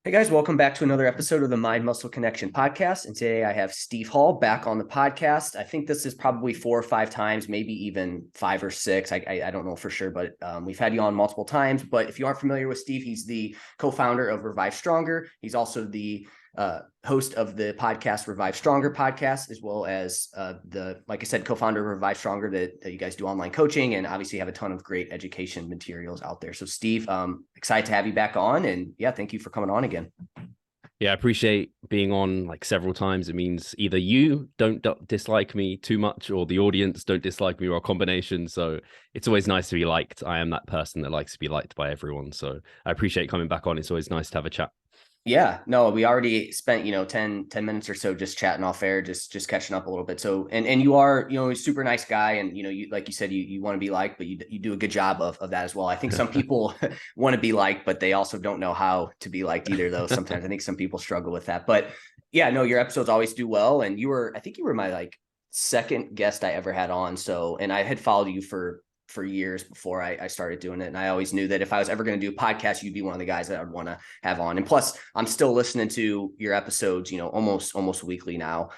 Hey guys, welcome back to another episode of the Mind Muscle Connection podcast. And today I have Steve Hall back on the podcast. I think this is probably 4 or 5 times, maybe even 5 or 6. I don't know for sure, but we've had you on multiple times. But if you aren't familiar with Steve, he's the co-founder of Revive Stronger. He's also the host of the podcast Revive Stronger podcast, as well as like I said, co-founder of Revive Stronger that you guys do online coaching, and obviously have a ton of great education materials out there. So Steve, excited to have you back on, and yeah, thank you for coming on again. Yeah, I appreciate being on like several times. It means either you don't dislike me too much or the audience don't dislike me, or a combination. So it's always nice to be liked. I am that person that likes to be liked by everyone. So I appreciate coming back on. It's always nice to have a chat. Yeah, no, we already spent, 10 minutes or so just chatting off air, just catching up a little bit. So, and you are, a super nice guy. And, you, like you said, you want to be liked, but you do a good job of that as well. I think some people want to be liked, but they also don't know how to be liked either, though. Sometimes I think some people struggle with that, but yeah, no, your episodes always do well. And I think you were my like second guest I ever had on. So, and I had followed you for years before I started doing it. And I always knew that if I was ever going to do a podcast, you'd be one of the guys that I'd want to have on. And plus I'm still listening to your episodes, almost weekly now.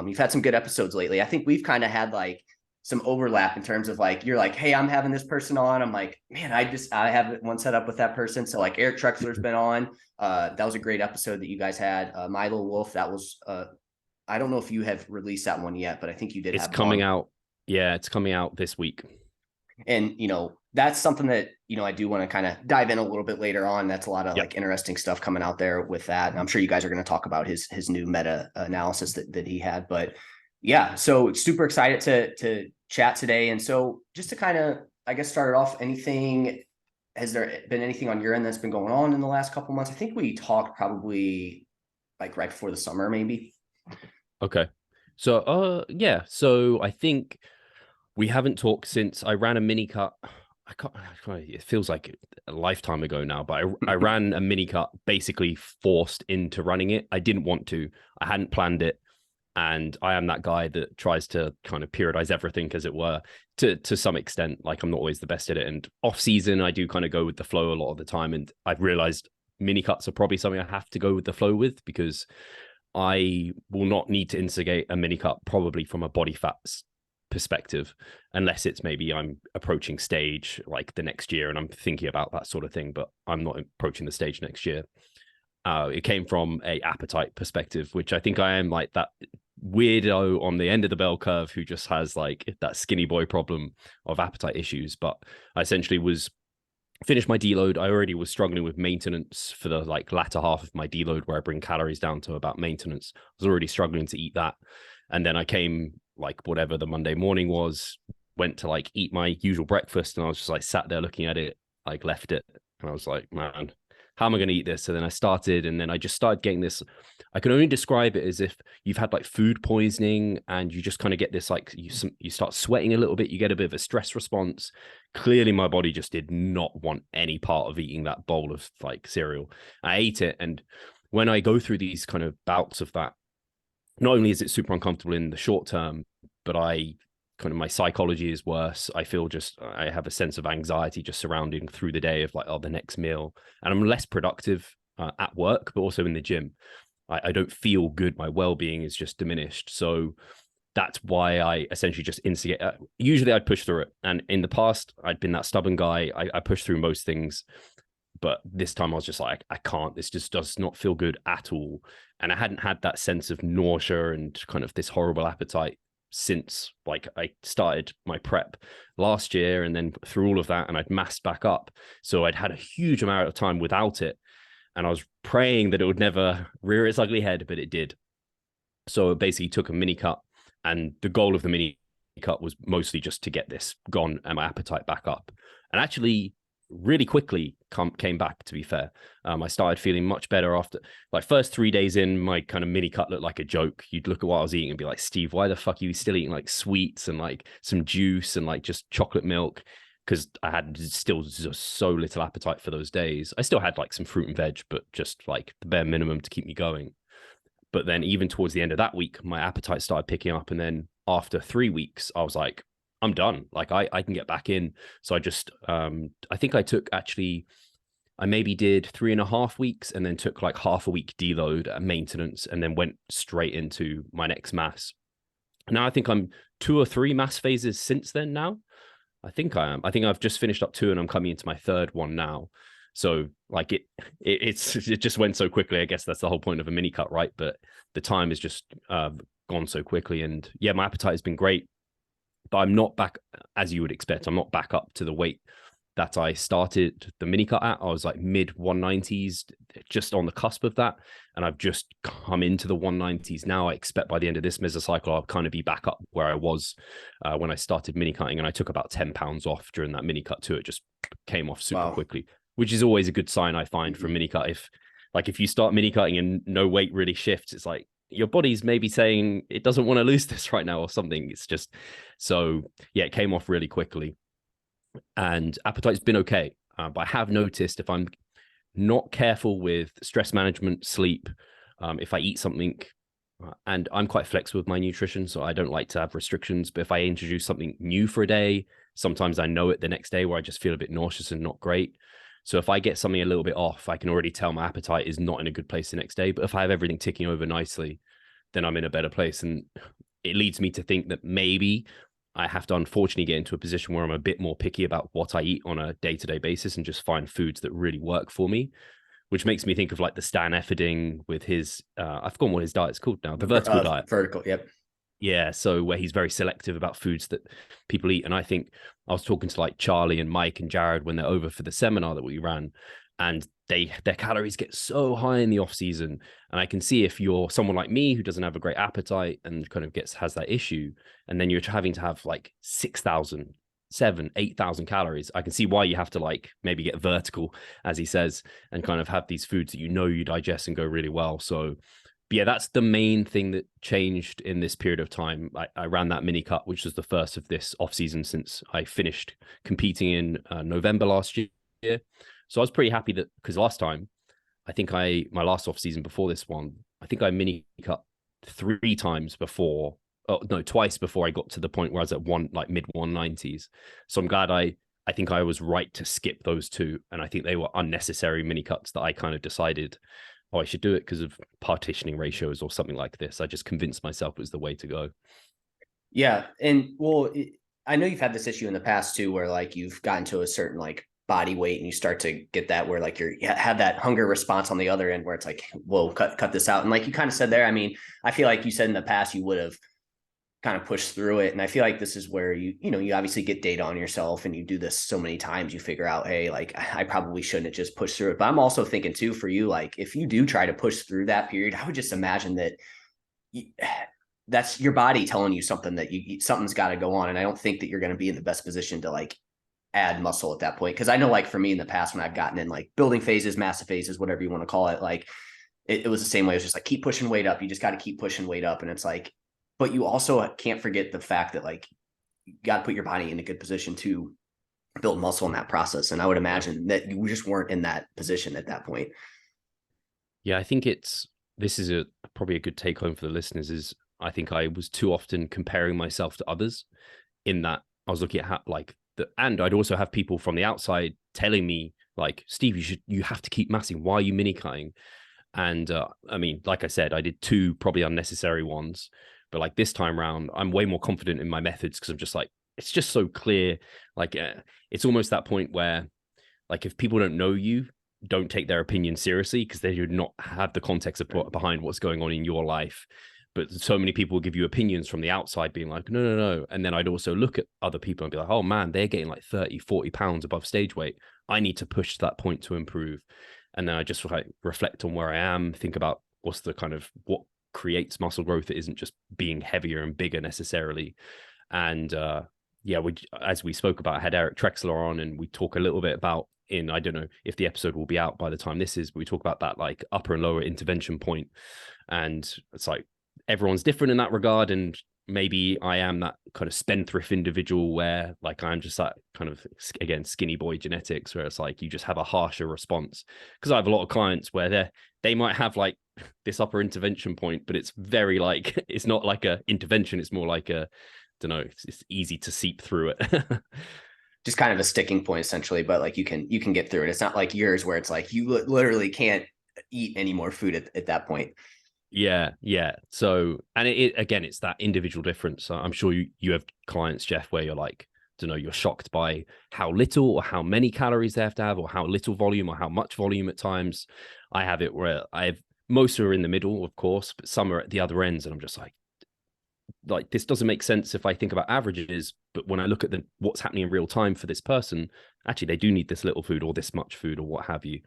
You've had some good episodes lately. I think we've kind of had like some overlap in terms of like, you're like, hey, I'm having this person on. I'm like, man, I have one set up with that person. So like Eric Trexler's been on. That was a great episode that you guys had. Milo Wolf, that was, I don't know if you have released that one yet, but I think you did. It's coming out. Yeah, it's coming out this week. And, that's something that, I do want to kind of dive in a little bit later on. That's a lot of like interesting stuff coming out there with that. And I'm sure you guys are going to talk about his new meta analysis that he had, but yeah, so super excited to chat today. And so just to kind of, I guess, start it off, has there been anything on your end that's been going on in the last couple of months? I think we talked probably like right before the summer, maybe. Okay. So, yeah. So I think we haven't talked since I ran a mini cut. It feels like a lifetime ago now, but I ran a mini cut basically forced into running it. I didn't want to. I hadn't planned it. And I am that guy that tries to kind of periodize everything, as it were, to some extent. Like, I'm not always the best at it. And off season, I do kind of go with the flow a lot of the time. And I've realized mini cuts are probably something I have to go with the flow with, because I will not need to instigate a mini cut probably from a body fat perspective, unless it's maybe I'm approaching stage like the next year and I'm thinking about that sort of thing, but I'm not approaching the stage next year. It came from a appetite perspective, which I think I am like that weirdo on the end of the bell curve who just has like that skinny boy problem of appetite issues. But I essentially was finished my deload. I already was struggling with maintenance for the like latter half of my deload, where I bring calories down to about maintenance. I was already struggling to eat that. And then I came like whatever the Monday morning was, went to like eat my usual breakfast, and I was just like sat there looking at it, like left it. And I was like, man, how am I going to eat this? So then I started, and then I just started getting this. I can only describe it as if you've had like food poisoning, and you just kind of get this, like you start sweating a little bit. You get a bit of a stress response. Clearly my body just did not want any part of eating that bowl of like cereal. I ate it. And when I go through these kind of bouts of that, not only is it super uncomfortable in the short term, but my psychology is worse. I have a sense of anxiety just surrounding through the day of like, oh, the next meal. And I'm less productive at work, but also in the gym. I don't feel good. My well-being is just diminished. So that's why I essentially just instigate. Usually I'd push through it. And in the past, I'd been that stubborn guy. I pushed through most things. But this time I was just like, I can't. This just does not feel good at all. And I hadn't had that sense of nausea and kind of this horrible appetite since like I started my prep last year, and then through all of that, and I'd massed back up. So I'd had a huge amount of time without it. And I was praying that it would never rear its ugly head, but it did. So I basically took a mini cut, and the goal of the mini cut was mostly just to get this gone and my appetite back up. And actually really quickly came back, to be fair. I started feeling much better after like first 3 days in. My kind of mini cut looked like a joke. You'd look at what I was eating and be like, Steve, why the fuck are you still eating like sweets and like some juice and like just chocolate milk? Because I had still just so little appetite for those days. I still had like some fruit and veg, but just like the bare minimum to keep me going. But then even towards the end of that week, my appetite started picking up. And then after 3 weeks, I was like, I'm done. Like I can get back in. So I just, I think I took actually I maybe did 3.5 weeks and then took like half a week deload at maintenance and then went straight into my next mass. Now I think I'm 2 or 3 mass phases since then now. I think I am. I think I've just finished up 2 and I'm coming into my 3rd one now. So like it just went so quickly. I guess that's the whole point of a mini cut, right? But the time is just gone so quickly. And yeah, my appetite has been great, but I'm not back as you would expect. I'm not back up to the weight that I started the mini cut at. I was like mid 190s, just on the cusp of that. And I've just come into the 190s now. I expect by the end of this mesocycle, I'll kind of be back up where I was when I started mini cutting. And I took about 10 pounds off during that mini cut too. It just came off super quickly, which is always a good sign I find from mini cut. If you start mini cutting and no weight really shifts, it's like your body's maybe saying it doesn't want to lose this right now or something. It's just, so yeah, it came off really quickly. And appetite's been okay. But I have noticed if I'm not careful with stress management, sleep, if I eat something, and I'm quite flexible with my nutrition, so I don't like to have restrictions. But if I introduce something new for a day, sometimes I know it the next day where I just feel a bit nauseous and not great. So if I get something a little bit off, I can already tell my appetite is not in a good place the next day. But if I have everything ticking over nicely, then I'm in a better place. And it leads me to think that maybe I have to unfortunately get into a position where I'm a bit more picky about what I eat on a day-to-day basis and just find foods that really work for me, which makes me think of like the Stan Efferding with his, I've forgotten what his diet's called now, the vertical diet. Vertical, yep. Yeah, so where he's very selective about foods that people eat. And I think I was talking to like Charlie and Mike and Jared when they're over for the seminar that we ran, and their calories get so high in the off season. And I can see if you're someone like me who doesn't have a great appetite and kind of has that issue, and then you're having to have like 6,000, 7,000, 8,000 calories, I can see why you have to like maybe get vertical, as he says, and kind of have these foods that you digest and go really well. So yeah, that's the main thing that changed in this period of time. I ran that mini cut, which was the first of this off season since I finished competing in November last year. So I was pretty happy that, because last time, I think my last off season before this one, I think I mini cut 3 times before, oh no, twice before I got to the point where I was at mid 190s. So I'm glad I think I was right to skip those 2. And I think they were unnecessary mini cuts that I kind of decided, oh, I should do it because of partitioning ratios or something like this. I just convinced myself it was the way to go. Yeah. And well, I know you've had this issue in the past too, where like you've gotten to a certain like body weight and you start to get that where like you have that hunger response on the other end where it's like, whoa, cut this out. And like you kind of said there, I mean, I feel like you said in the past you would have kind of pushed through it. And I feel like this is where you obviously get data on yourself and you do this so many times, you figure out, hey, like I probably shouldn't have just pushed through it. But I'm also thinking too, for you, like if you do try to push through that period, I would just imagine that that's your body telling you something that something's got to go on. And I don't think that you're going to be in the best position to like add muscle at that point. Cause I know like for me in the past, when I've gotten in like building phases, massive phases, whatever you want to call it, like it was the same way. It was just like, keep pushing weight up. You just got to keep pushing weight up. And it's like, but you also can't forget the fact that like you got to put your body in a good position to build muscle in that process. And I would imagine that you just weren't in that position at that point. Yeah, I think this is probably a good take home for the listeners is I think I was too often comparing myself to others, in that I was looking at how and I'd also have people from the outside telling me like, Steve, you have to keep massing. Why are you mini cutting? And I mean, like I said, I did 2 probably unnecessary ones. But like this time around, I'm way more confident in my methods because I'm just like, it's just so clear. Like it's almost that point where like if people don't know you, don't take their opinion seriously because they do not have the context of behind what's going on in your life. But so many people will give you opinions from the outside being like, no, no, no. And then I'd also look at other people and be like, oh man, they're getting like 30, 40 pounds above stage weight. I need to push to that point to improve. And then I just like reflect on where I am, think about what's the kind of what creates muscle growth. It isn't just being heavier and bigger necessarily. And yeah, as we spoke about, I had Eric Trexler on and we talk a little bit about I don't know if the episode will be out by the time this is, but we talk about that like upper and lower intervention point. And it's like, everyone's different in that regard. And maybe I am that kind of spendthrift individual where like, I'm just that kind of, again, skinny boy genetics, where it's like, you just have a harsher response. Cause I have a lot of clients where they might have like this upper intervention point, but it's very like, it's not like a intervention. It's more like a, I don't know, it's easy to seep through it. just kind of a sticking point essentially, but like you can get through it. It's not like yours where it's like you literally can't eat any more food at that point. Yeah, yeah. So, and again, it's that individual difference. I'm sure you have clients, Jeff, where you're like, don't know, you're shocked by how little or how many calories they have to have, or how little volume or how much volume at times. I have it where I have most are in the middle, of course, but some are at the other ends, and I'm just like this doesn't make sense if I think about averages, but when I look at what's happening in real time for this person, actually they do need this little food or this much food or what have you.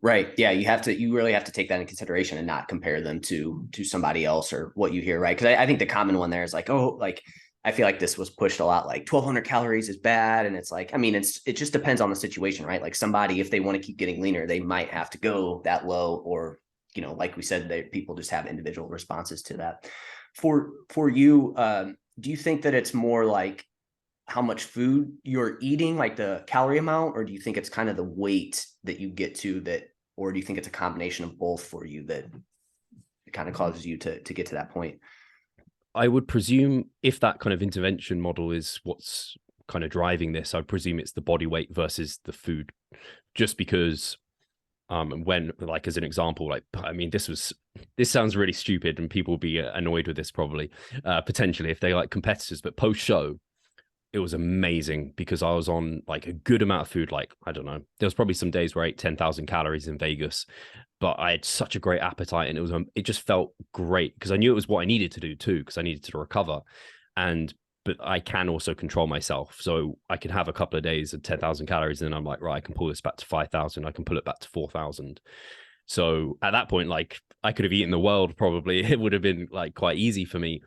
Right. Yeah. You really have to take that in consideration and not compare them to somebody else or what you hear. Right. Cause I think the common one there is like, oh, like, I feel like this was pushed a lot, like 1,200 calories is bad. And it's like, I mean, it just depends on the situation, right? Like somebody, if they want to keep getting leaner, they might have to go that low, or, like we said, people just have individual responses to that. For you, do you think that it's more like how much food you're eating, like the calorie amount, or do you think it's kind of the weight that you get to that, or do you think it's a combination of both for you that it kind of causes you to get to that point? I would presume if that kind of intervention model is what's kind of driving this, I'd presume it's the body weight versus the food, just because when, like, as an example, like, I mean, this sounds really stupid and people will be annoyed with this probably, potentially if they like competitors, but post show it was amazing because I was on like a good amount of food. Like, I don't know, there was probably some days where I ate 10,000 calories in Vegas, but I had such a great appetite, and it just felt great because I knew it was what I needed to do too, because I needed to recover. And but I can also control myself, so I can have a couple of days of 10,000 calories, and then I'm like, right, I can pull this back to 5,000, I can pull it back to 4,000. So at that point, like, I could have eaten the world probably. It would have been like quite easy for me.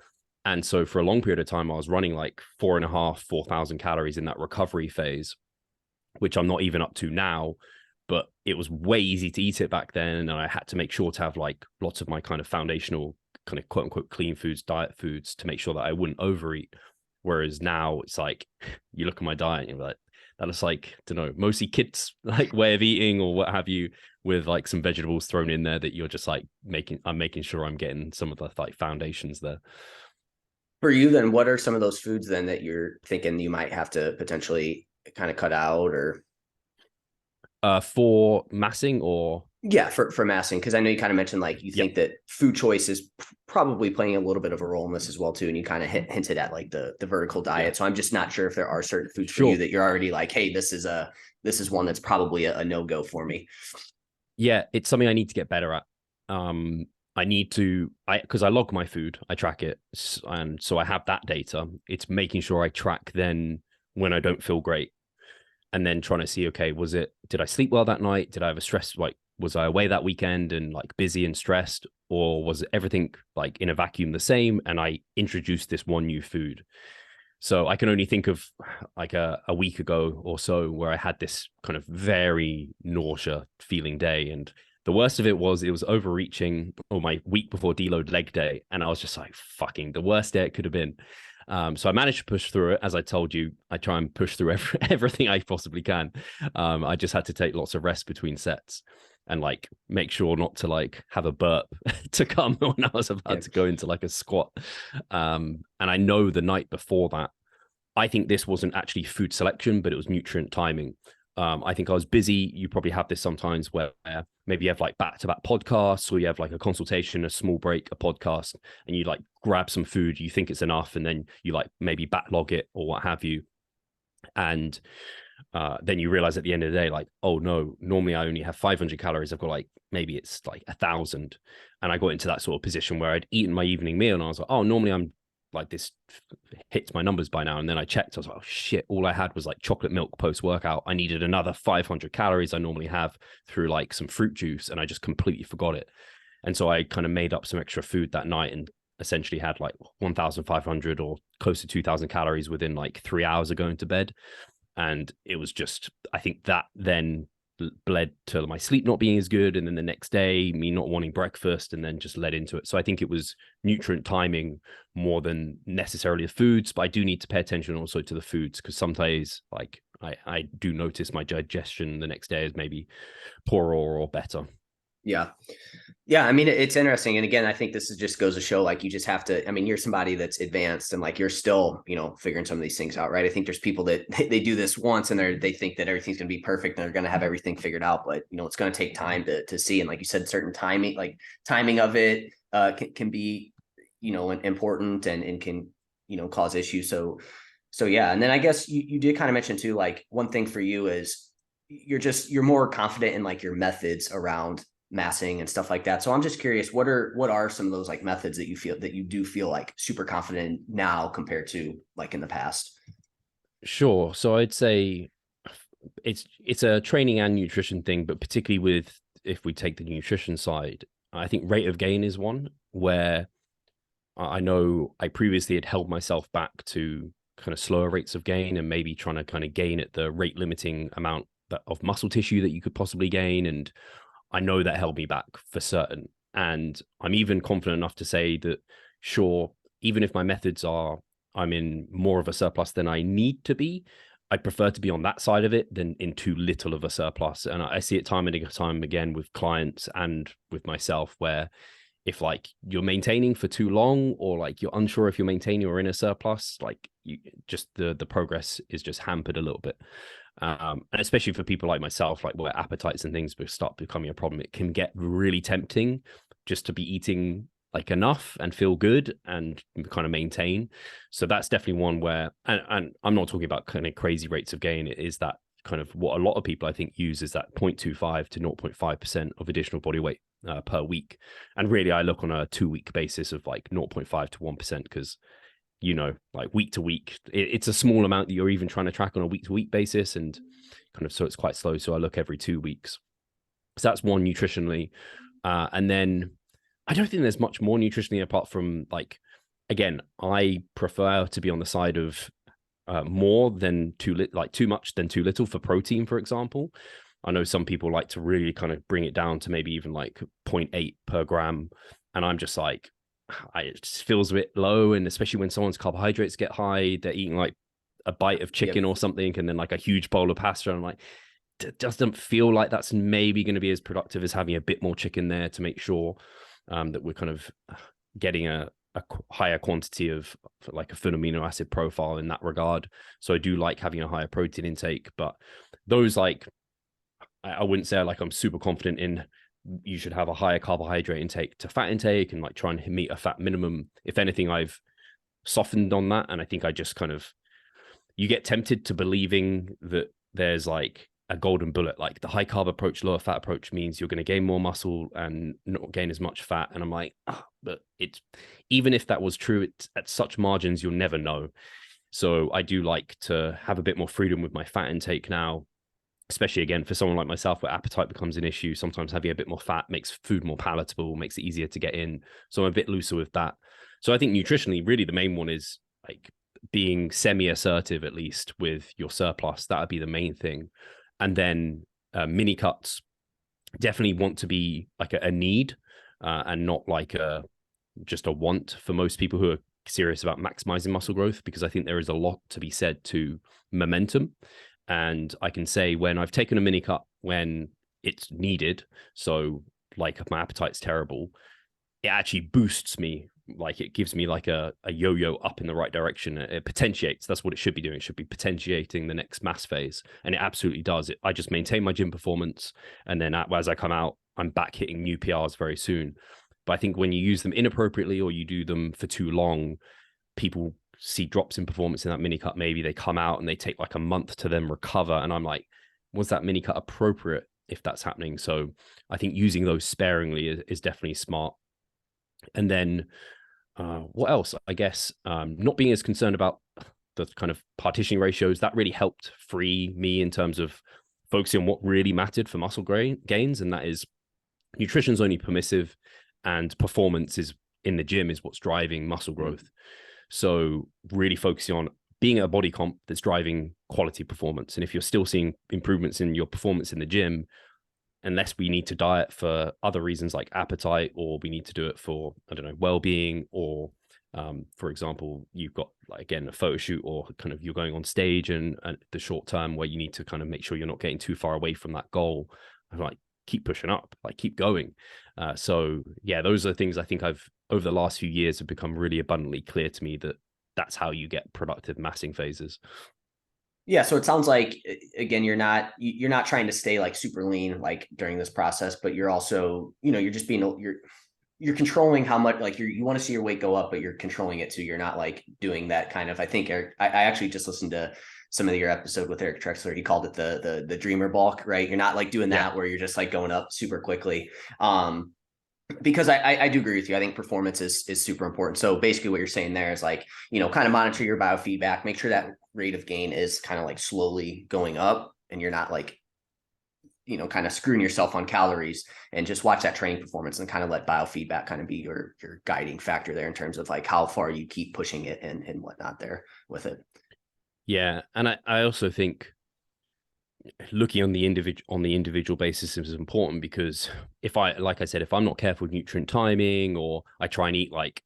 And so for a long period of time, I was running like 4,500, 4,000 calories in that recovery phase, which I'm not even up to now. But it was way easy to eat it back then. And I had to make sure to have like lots of my kind of foundational kind of quote unquote clean foods, diet foods, to make sure that I wouldn't overeat. Whereas now it's like, you look at my diet and you're like, that looks like, I don't know, mostly kids like way of eating or what have you, with like some vegetables thrown in there that you're just like I'm making sure I'm getting some of the like foundations there. For you, then, what are some of those foods then that you're thinking you might have to potentially kind of cut out, or For massing or yeah, for massing? Because I know you kind of mentioned like you yep, think that food choice is probably playing a little bit of a role in this as well too, and you kind of hinted at like the vertical yeah, diet. So I'm just not sure if there are certain foods for you sure. that you're already like, hey, this is one that's probably a no go for me. Yeah, it's something I need to get better at. I need to, because I log my food, I track it, and so I have that data. It's making sure I track then when I don't feel great, and then trying to see, okay, did I sleep well that night? Did I have a stress, like, was I away that weekend and like busy and stressed, or was everything like in a vacuum the same? And I introduced this one new food. So I can only think of like a week ago or so where I had this kind of very nausea feeling day. And the worst of it was overreaching, or my week before deload leg day. And I was just like, fucking the worst day it could have been. So I managed to push through it. As I told you, I try and push through everything I possibly can. I just had to take lots of rest between sets and like make sure not to like have a burp to come when I was about Yeah. to go into like a squat. And I know the night before that, I think this wasn't actually food selection, but it was nutrient timing. I think I was busy. You probably have this sometimes where maybe you have like back-to-back podcasts, or you have like a consultation, a small break, a podcast, and you like grab some food, you think it's enough, and then you like maybe backlog it or what have you. And then you realize at the end of the day, like, oh no, normally I only have 500 calories. I've got like, maybe it's like 1,000. And I got into that sort of position where I'd eaten my evening meal and I was like, oh, normally I'm like, this hits my numbers by now. And then I checked, I was like, oh shit, all I had was like chocolate milk post workout. I needed another 500 calories I normally have through like some fruit juice. And I just completely forgot it. And so I kind of made up some extra food that night and essentially had like 1,500 or close to 2,000 calories within like 3 hours of going to bed. And it was just, I think that then bled to my sleep not being as good, and then the next day me not wanting breakfast, and then just led into it. So I think it was nutrient timing more than necessarily the foods, but I do need to pay attention also to the foods, because some days like I do notice my digestion the next day is maybe poorer or better. Yeah. Yeah, I mean, it's interesting. And again, I think this is just goes to show like you just have to, I mean, you're somebody that's advanced and like you're still, figuring some of these things out, right? I think there's people that they do this once and they think that everything's going to be perfect and they're going to have everything figured out, but it's going to take time to see. And like you said, certain timing, like timing of it can be, important and can, cause issues. So yeah. And then I guess you did kind of mention too, like one thing for you is you're more confident in like your methods around massing and stuff like that. So I'm just curious, what are some of those like methods that you do feel like super confident now compared to like in the past? Sure. So I'd say it's a training and nutrition thing, but particularly with if we take the nutrition side, I think rate of gain is one where I know I previously had held myself back to kind of slower rates of gain and maybe trying to kind of gain at the rate limiting amount of muscle tissue that you could possibly gain. And I know that held me back for certain. And I'm even confident enough to say that, sure, even if my methods are, I'm in more of a surplus than I need to be, I'd prefer to be on that side of it than in too little of a surplus. And I see it time and time again with clients and with myself, where if like you're maintaining for too long or like you're unsure if you're maintaining or in a surplus, like you just the progress is just hampered a little bit. And especially for people like myself, like where appetites and things start becoming a problem, it can get really tempting just to be eating like enough and feel good and kind of maintain. So that's definitely one where, and I'm not talking about kind of crazy rates of gain. It is that kind of what a lot of people I think use is that 0.25 to 0.5% of additional body weight per week. And really, I look on a 2 week basis of like 0.5 to 1% because like week to week, it's a small amount that you're even trying to track on a week to week basis. And kind of, so it's quite slow. So I look every 2 weeks. So that's one nutritionally. And then I don't think there's much more nutritionally apart from like, again, I prefer to be on the side of more than too much than too little for protein, for example. I know some people like to really kind of bring it down to maybe even like 0.8 per gram. And I'm just like, it just feels a bit low. And especially when someone's carbohydrates get high, they're eating like a bite of chicken Yep. or something and then like a huge bowl of pasta. I'm like, it doesn't feel like that's maybe going to be as productive as having a bit more chicken there to make sure that we're kind of getting a higher quantity of like a full amino acid profile in that regard. So I do like having a higher protein intake, but those like, I wouldn't say like I'm super confident in you should have a higher carbohydrate intake to fat intake and like try and meet a fat minimum. If anything, I've softened on that. And I think I just kind of, you get tempted to believing that there's like a golden bullet, like the high carb approach, lower fat approach means you're going to gain more muscle and not gain as much fat. And I'm like, but it's, even if that was true, it's at such margins, you'll never know. So I do like to have a bit more freedom with my fat intake now, especially again for someone like myself where appetite becomes an issue. Sometimes having a bit more fat makes food more palatable, makes it easier to get in. So I'm a bit looser with that. So I think nutritionally, really the main one is like being semi-assertive, at least with your surplus. That would be the main thing. And then mini cuts definitely want to be like a need and not like just a want for most people who are serious about maximizing muscle growth, because I think there is a lot to be said to momentum. And I can say when I've taken a mini cut when it's needed, so like if my appetite's terrible, it actually boosts me. Like it gives me like a yo-yo up in the right direction. It potentiates. That's what it should be doing. It should be potentiating the next mass phase. And it absolutely does. I just maintain my gym performance. And then as I come out, I'm back hitting new PRs very soon. But I think when you use them inappropriately or you do them for too long, people see drops in performance in that mini cut. Maybe they come out and they take like a month to then recover. And I'm like, was that mini cut appropriate if that's happening? So I think using those sparingly is definitely smart. And then what else? I guess not being as concerned about the kind of partitioning ratios, that really helped free me in terms of focusing on what really mattered for muscle gains. And that is nutrition's only permissive and performance is in the gym is what's driving muscle growth. So really focusing on being at a body comp that's driving quality performance. And if you're still seeing improvements in your performance in the gym, unless we need to diet for other reasons like appetite, or we need to do it for, I don't know, well-being, or for example, you've got like, again, a photo shoot, or kind of you're going on stage and the short term where you need to kind of make sure you're not getting too far away from that goal. I'm like, keep pushing up, like keep going. So yeah, those are things I think I've over the last few years have become really abundantly clear to me that that's how you get productive massing phases. Yeah, so it sounds like again, you're not trying to stay like super lean like during this process, but you're also, you're just being you're controlling how much like you want to see your weight go up, but you're controlling it too. You're not like doing that kind of. I think Eric, I actually just listened to some of your episode with Eric Trexler. He called it the dreamer bulk, right? You're not like doing Yeah. that where you're just like going up super quickly. Because I do agree with you. I think performance is super important. So basically what you're saying there is like, kind of monitor your biofeedback, make sure that rate of gain is kind of like slowly going up and you're not like, kind of screwing yourself on calories, and just watch that training performance and kind of let biofeedback kind of be your guiding factor there in terms of like how far you keep pushing it and whatnot there with it. Yeah. And I also think looking on the individual basis is important, because if I, like I said, if I'm not careful with nutrient timing, or I try and eat like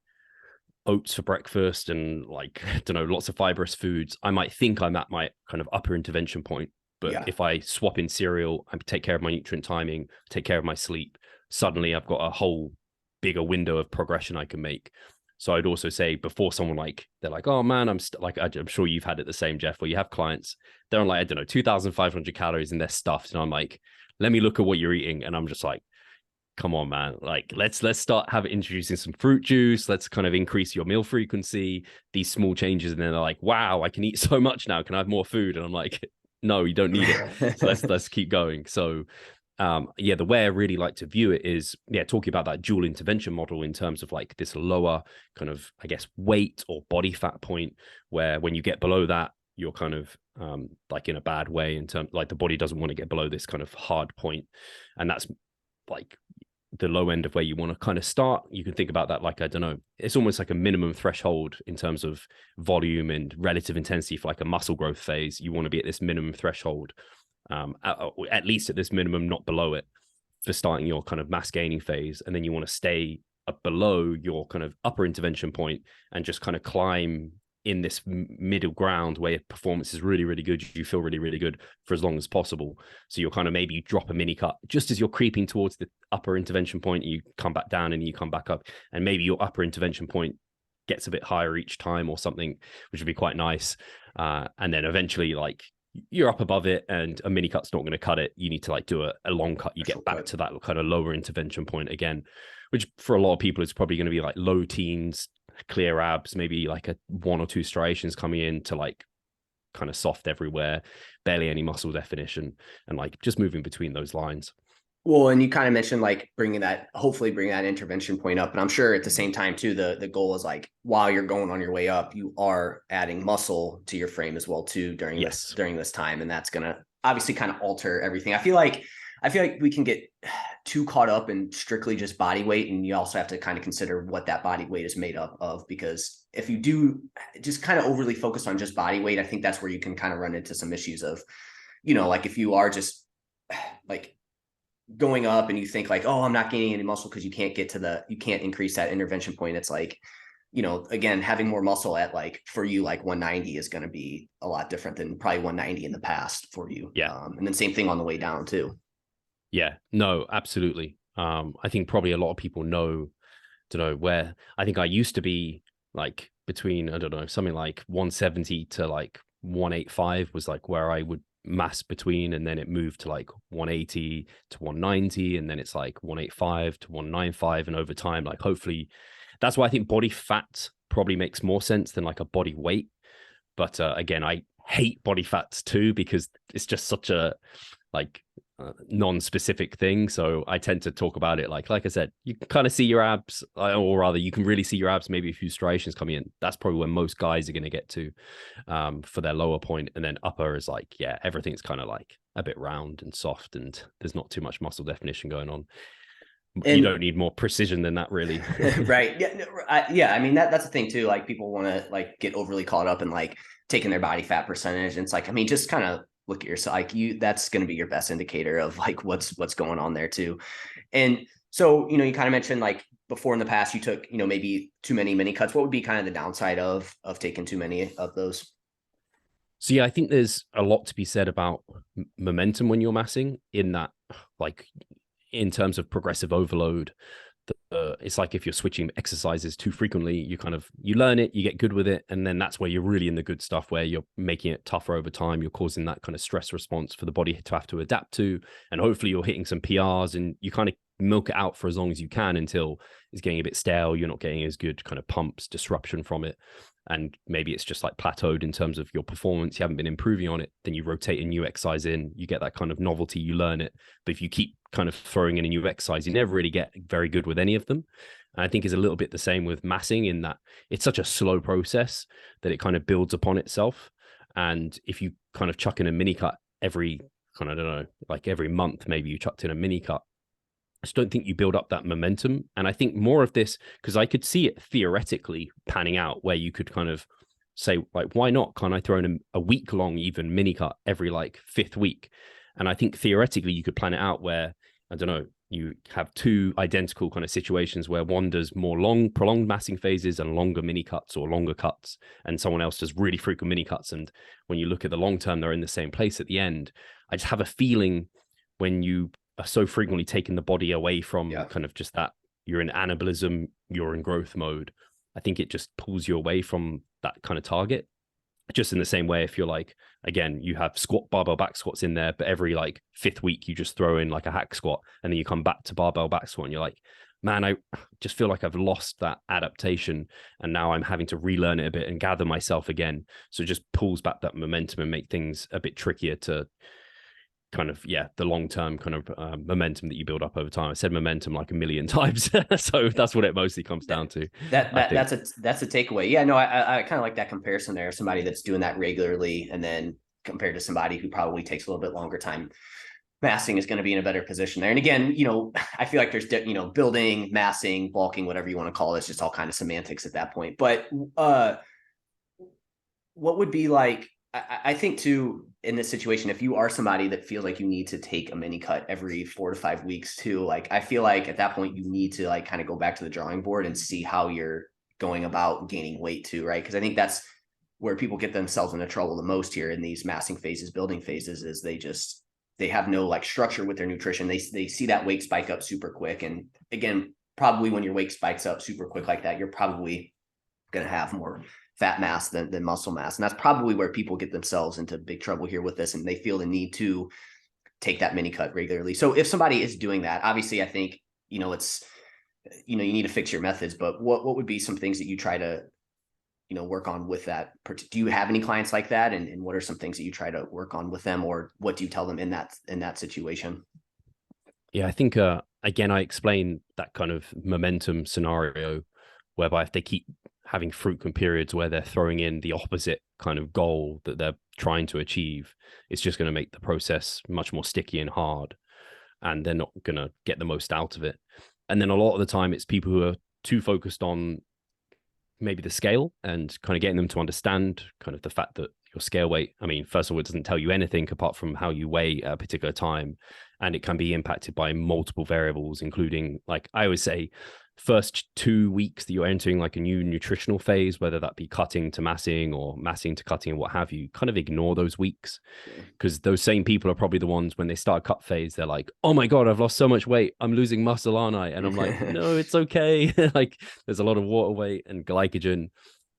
oats for breakfast and like I don't know, lots of fibrous foods, I might think I'm at my kind of upper intervention point. But Yeah. if I swap in cereal, I take care of my nutrient timing, take care of my sleep, suddenly I've got a whole bigger window of progression I can make. So I'd also say, before someone like, they're like, oh man, I'm sure you've had it the same, Jeff, where you have clients, they're on like, I don't know, 2,500 calories and they're stuffed. And I'm like, let me look at what you're eating. And I'm just like, come on, man. Like, let's start introducing some fruit juice. Let's kind of increase your meal frequency, these small changes. And then they're like, wow, I can eat so much now. Can I have more food? And I'm like, no, you don't need it. So let's keep going. So yeah, the way I really like to view it is, yeah, talking about that dual intervention model in terms of like this lower kind of, I guess, weight or body fat point, where when you get below that, you're kind of like in a bad way, in terms like the body doesn't want to get below this kind of hard point. And that's like the low end of where you want to kind of start. You can think about that like, I don't know, it's almost like a minimum threshold in terms of volume and relative intensity for like a muscle growth phase. You want to be at this minimum threshold, at least at this minimum, not below it, for starting your kind of mass gaining phase. And then you want to stay up below your kind of upper intervention point and just kind of climb in this middle ground where performance is really, really good. You feel really, really good for as long as possible. So you'll kind of maybe drop a mini cut just as you're creeping towards the upper intervention point. You come back down and you come back up, and maybe your upper intervention point gets a bit higher each time or something, which would be quite nice. And then eventually, like, you're up above it and a mini cut's not going to cut it. You need to like do a long cut. You get back to that kind of lower intervention point again, which for a lot of people is probably going to be like low teens, clear abs, maybe like a 1 or 2 striations coming in to like kind of soft everywhere, barely any muscle definition, and like just moving between those lines. Well, and you kind of mentioned like hopefully bring that intervention point up. And I'm sure at the same time too, the goal is like, while you're going on your way up, you are adding muscle to your frame as well too during this time. And that's going to obviously kind of alter everything. I feel like we can get too caught up in strictly just body weight. And you also have to kind of consider what that body weight is made up of, because if you do just kind of overly focus on just body weight, I think that's where you can kind of run into some issues of, like if you are just like going up and you think like, oh, I'm not gaining any muscle because you can't increase that intervention point. It's like, again, having more muscle at like, for you, like 190 is going to be a lot different than probably 190 in the past for you. Yeah. And then same thing on the way down too. Yeah, no, absolutely. I think probably a lot of people don't know where, I think I used to be like between, I don't know, something like 170 to like 185 was like where I would mass between, and then it moved to like 180 to 190, and then it's like 185 to 195, and over time, like, hopefully that's why I think body fat probably makes more sense than like a body weight. But again, I hate body fats too, because it's just such a like non-specific thing. So I tend to talk about it like I said, you can kind of see your abs, or rather you can really see your abs, maybe a few striations coming in. That's probably where most guys are going to get to for their lower point. And then upper is like, yeah, everything's kind of like a bit round and soft, and there's not too much muscle definition going on. And you don't need more precision than that, really. Right. Yeah. Yeah. I mean, that's the thing too. Like, people want to like get overly caught up in like taking their body fat percentage. And it's like, I mean, just kind of look at yourself, like that's going to be your best indicator of like what's going on there too. And so, you kind of mentioned like before in the past, you took, maybe too many mini cuts. What would be kind of the downside of taking too many of those? So yeah, I think there's a lot to be said about momentum when you're massing, in that like in terms of progressive overload, it's like if you're switching exercises too frequently, you learn it, you get good with it, and then that's where you're really in the good stuff, where you're making it tougher over time. You're causing that kind of stress response for the body to have to adapt to, and hopefully you're hitting some PRs, and you kind of milk it out for as long as you can until it's getting a bit stale. You're not getting as good kind of pumps, disruption from it, and maybe it's just like plateaued in terms of your performance. You haven't been improving on it. Then you rotate a new exercise in, you get that kind of novelty, you learn it. But if you keep kind of throwing in a new exercise, you never really get very good with any of them. And I think it's a little bit the same with massing, in that it's such a slow process that it kind of builds upon itself. And if you kind of chuck in a mini cut every kind of, I don't know, like every month, maybe you chucked in a mini cut, I just don't think you build up that momentum. And I think more of this, because I could see it theoretically panning out, where you could kind of say, like, why not? Can't I throw in a week long even mini cut every like fifth week? And I think theoretically you could plan it out where, I don't know, you have two identical kind of situations where one does more prolonged massing phases and longer mini cuts or longer cuts, and someone else does really frequent mini cuts. And when you look at the long term, they're in the same place at the end. I just have a feeling when you are so frequently taking the body away from kind of just that, you're in anabolism, you're in growth mode, I think it just pulls you away from that kind of target. Just in the same way, if you're like, again, you have barbell back squats in there, but every like fifth week you just throw in like a hack squat, and then you come back to barbell back squat and you're like, man, I just feel like I've lost that adaptation, and now I'm having to relearn it a bit and gather myself again. So it just pulls back that momentum and make things a bit trickier to kind of, the long-term kind of momentum that you build up over time. I said momentum like a million times. So that's what it mostly comes down to. That's a takeaway. Yeah, no, I kind of like that comparison there. Somebody that's doing that regularly, and then compared to somebody who probably takes a little bit longer time massing, is going to be in a better position there. And again, I feel like there's, building, massing, bulking, whatever you want to call it, it's just all kind of semantics at that point. But what would be like, I think too, in this situation, if you are somebody that feels like you need to take a mini cut every 4 to 5 weeks too, like, I feel like at that point you need to like kind of go back to the drawing board and see how you're going about gaining weight too, right? Because I think that's where people get themselves into trouble the most here in these massing phases, building phases, is they have no like structure with their nutrition. They see that weight spike up super quick. And again, probably when your weight spikes up super quick like that, you're probably going to have more fat mass than muscle mass. And that's probably where people get themselves into big trouble here with this. And they feel the need to take that mini cut regularly. So if somebody is doing that, obviously I think, it's, you need to fix your methods, but what would be some things that you try to, work on with that? Do you have any clients like that? And what are some things that you try to work on with them, or what do you tell them in that situation? Yeah, I think, again, I explain that kind of momentum scenario, whereby if they keep having frequent periods where they're throwing in the opposite kind of goal that they're trying to achieve, it's just going to make the process much more sticky and hard, and they're not going to get the most out of it. And then a lot of the time it's people who are too focused on maybe the scale and kind of getting them to understand kind of the fact that your scale weight, I mean, first of all, it doesn't tell you anything apart from how you weigh at a particular time. And it can be impacted by multiple variables, including, like I always say, first 2 weeks that you're entering like a new nutritional phase, whether that be cutting to massing or massing to cutting and what have you, kind of ignore those weeks, because those same people are probably the ones when they start a cut phase, they're like, oh my God, I've lost so much weight, I'm losing muscle, aren't I? And I'm like, no, it's okay. Like, there's a lot of water weight and glycogen,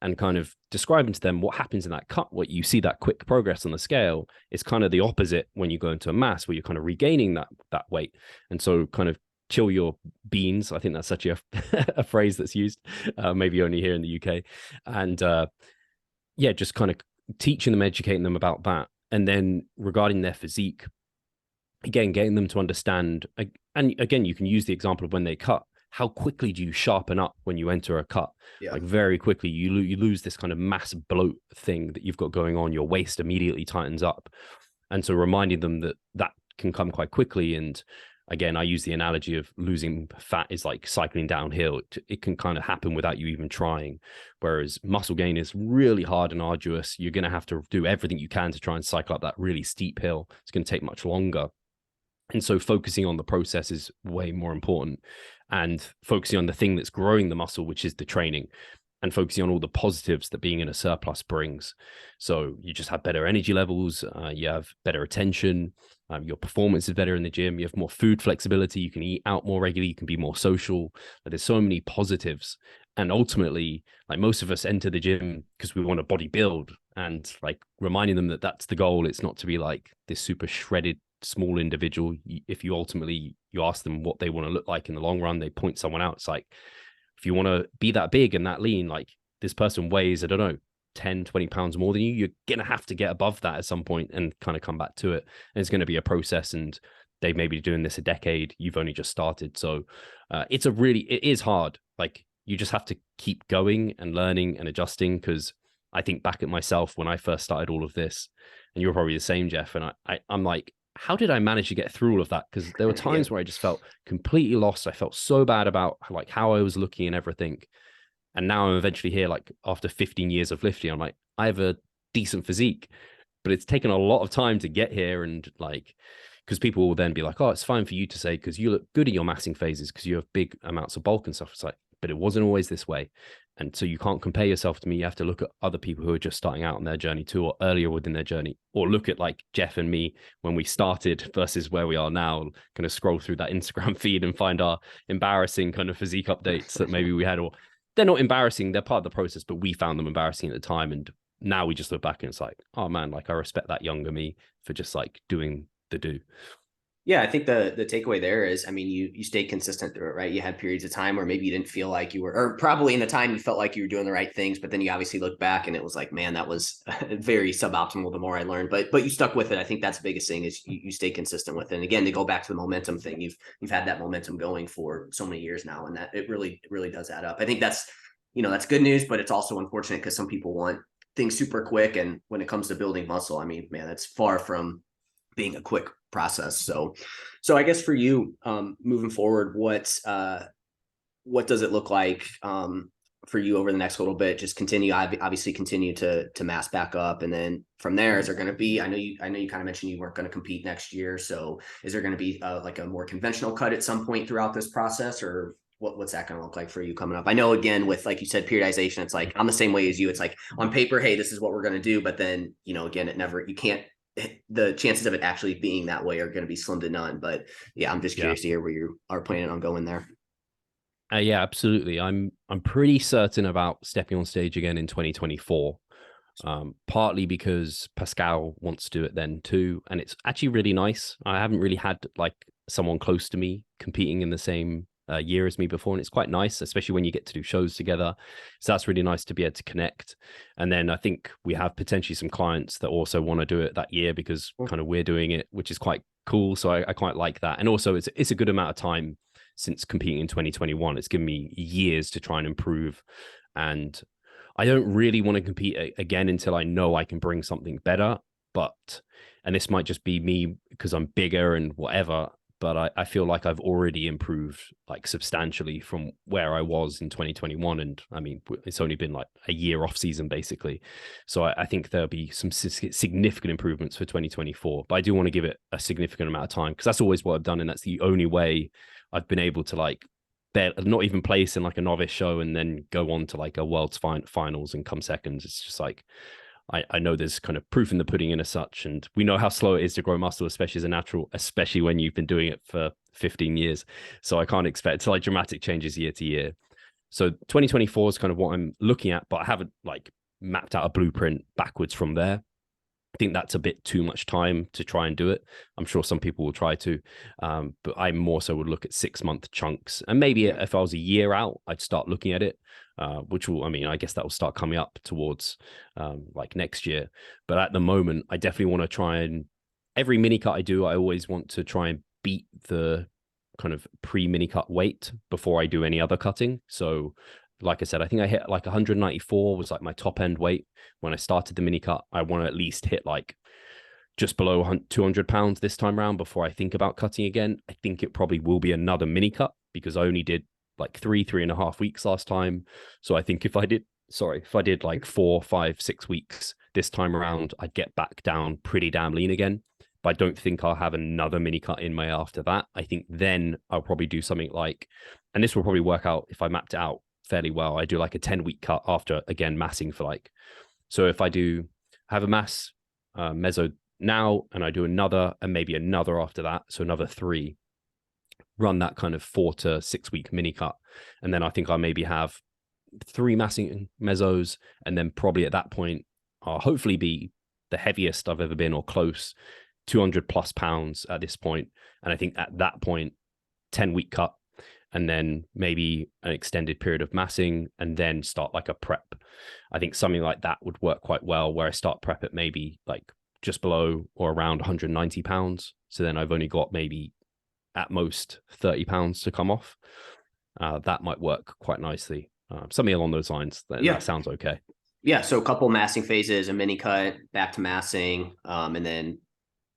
and kind of describing to them what happens in that cut, what you see that quick progress on the scale is kind of the opposite when you go into a mass, where you're kind of regaining that weight. And so kind of chill your beans. I think that's such a phrase that's used, maybe only here in the UK. And just kind of teaching them, educating them about that. And then regarding their physique, again, getting them to understand. And again, you can use the example of when they cut. How quickly do you sharpen up when you enter a cut? Like very quickly, you lose this kind of mass bloat thing that you've got going on. Your waist immediately tightens up. And so reminding them that can come quite quickly. And again, I use the analogy of losing fat is like cycling downhill. It can kind of happen without you even trying. Whereas muscle gain is really hard and arduous. You're going to have to do everything you can to try and cycle up that really steep hill. It's going to take much longer. And so focusing on the process is way more important, and focusing on the thing that's growing the muscle, which is the training, and focusing on all the positives that being in a surplus brings. So you just have better energy levels, you have better attention, Your performance is better in the gym. You have more food flexibility. You can eat out more regularly. You can be more social. Like, there's so many positives. And ultimately, like most of us enter the gym because we want to body build, and like reminding them that that's the goal. It's not to be like this super shredded small individual. If you ultimately you ask them what they want to look like in the long run, they point someone out. It's like, if you want to be that big and that lean, like this person weighs, I don't know, 10, 20 pounds more than you, you're going to have to get above that at some point and kind of come back to it. And it's going to be a process. And they may be doing this a decade. You've only just started. So it is hard. Like, you just have to keep going and learning and adjusting. Because I think back at myself when I first started all of this, and you're probably the same, Jeff. And I'm like, how did I manage to get through all of that? Because there were Yeah. times where I just felt completely lost. I felt so bad about like how I was looking and everything. And now I'm eventually here, like after 15 years of lifting, I'm like, I have a decent physique, but it's taken a lot of time to get here. And like, because people will then be like, oh, it's fine for you to say, because you look good in your massing phases, because you have big amounts of bulk and stuff. It's like, but it wasn't always this way. And so you can't compare yourself to me. You have to look at other people who are just starting out on their journey too, or earlier within their journey, or look at like Jeff and me when we started versus where we are now. Kind of scroll through that Instagram feed and find our embarrassing kind of physique updates that maybe we had, or they're not embarrassing. They're part of the process, but we found them embarrassing at the time. And now we just look back and it's like, oh man, like I respect that younger me for just like doing the do. Yeah, I think the takeaway there is, I mean, you stayed consistent through it, right? You had periods of time where maybe you didn't feel like you were, or probably in the time you felt like you were doing the right things, but then you obviously look back and it was like, man, that was very suboptimal the more I learned. But you stuck with it. I think that's the biggest thing is you stay consistent with it. And again, to go back to the momentum thing, you've had that momentum going for so many years now, and that it really does add up. I think that's, that's good news, but it's also unfortunate because some people want things super quick. And when it comes to building muscle, I mean, man, that's far from being a quick process. So I guess for you, moving forward, what does it look like for you over the next little bit? Just obviously continue to mass back up, and then from there, is there going to be? I know you kind of mentioned you weren't going to compete next year, so is there going to be like a more conventional cut at some point throughout this process, or what's that going to look like for you coming up? I know, again, with like you said, periodization, it's like I'm the same way as you. It's like on paper, hey, this is what we're going to do, but then again, you can't. The chances of it actually being that way are going to be slim to none. But yeah, I'm just Yeah. curious to hear where you are planning on going there. Yeah, absolutely. I'm pretty certain about stepping on stage again in 2024. Partly because Pascal wants to do it then too, and it's actually really nice. I haven't really had like someone close to me competing in the same year as me before, and it's quite nice, especially when you get to do shows together. So that's really nice to be able to connect. And then I think we have potentially some clients that also want to do it that year because kind of we're doing it, which is quite cool. So I quite like that. And also it's a good amount of time since competing in 2021. It's given me years to try and improve. And I don't really want to compete again until I know I can bring something better. And this might just be me because I'm bigger and whatever, but I feel like I've already improved like substantially from where I was in 2021. And I mean, it's only been like a year off season basically. So I think there'll be some significant improvements for 2024, but I do want to give it a significant amount of time because that's always what I've done. And that's the only way I've been able to like not even place in like a novice show and then go on to like a world's finals and come seconds. It's just like, I know there's kind of proof in the pudding and as such, and we know how slow it is to grow muscle, especially as a natural, especially when you've been doing it for 15 years. So I can't expect like dramatic changes year to year. So 2024 is kind of what I'm looking at, but I haven't like mapped out a blueprint backwards from there. I think that's a bit too much time to try and do it. I'm sure some people will try to, but I more so would look at 6-month chunks. And maybe if I was a year out, I'd start looking at it, which will, I mean, I guess that will start coming up towards like next year. But at the moment, I definitely want to try and every mini cut I do, I always want to try and beat the kind of pre-mini cut weight before I do any other cutting. So like I said, I think I hit like 194 was like my top end weight when I started the mini cut. I want to at least hit like just below 200 pounds this time around before I think about cutting again. I think it probably will be another mini cut because I only did like 3.5 weeks last time. So I think if I did like 4, 5, 6 weeks this time around, I'd get back down pretty damn lean again. But I don't think I'll have another mini cut in May after that. I think then I'll probably do something like, and this will probably work out if I mapped it out fairly well. I do like a 10-week cut after again massing for like, so if I have a mass meso now, and I do another and maybe another after that. So another 3, run that kind of 4 to 6 week mini cut. And then I think I'll maybe have 3 massing mesos. And then probably at that point, I'll hopefully be the heaviest I've ever been or close, 200 plus pounds at this point. And I think at that point, 10-week cut, and then maybe an extended period of massing, and then start like a prep. I think something like that would work quite well, where I start prep at maybe like just below or around 190 pounds. So then I've only got maybe at most 30 pounds to come off. That might work quite nicely. Something along those lines. That sounds okay. Yeah. So a couple massing phases, a mini cut, back to massing, and then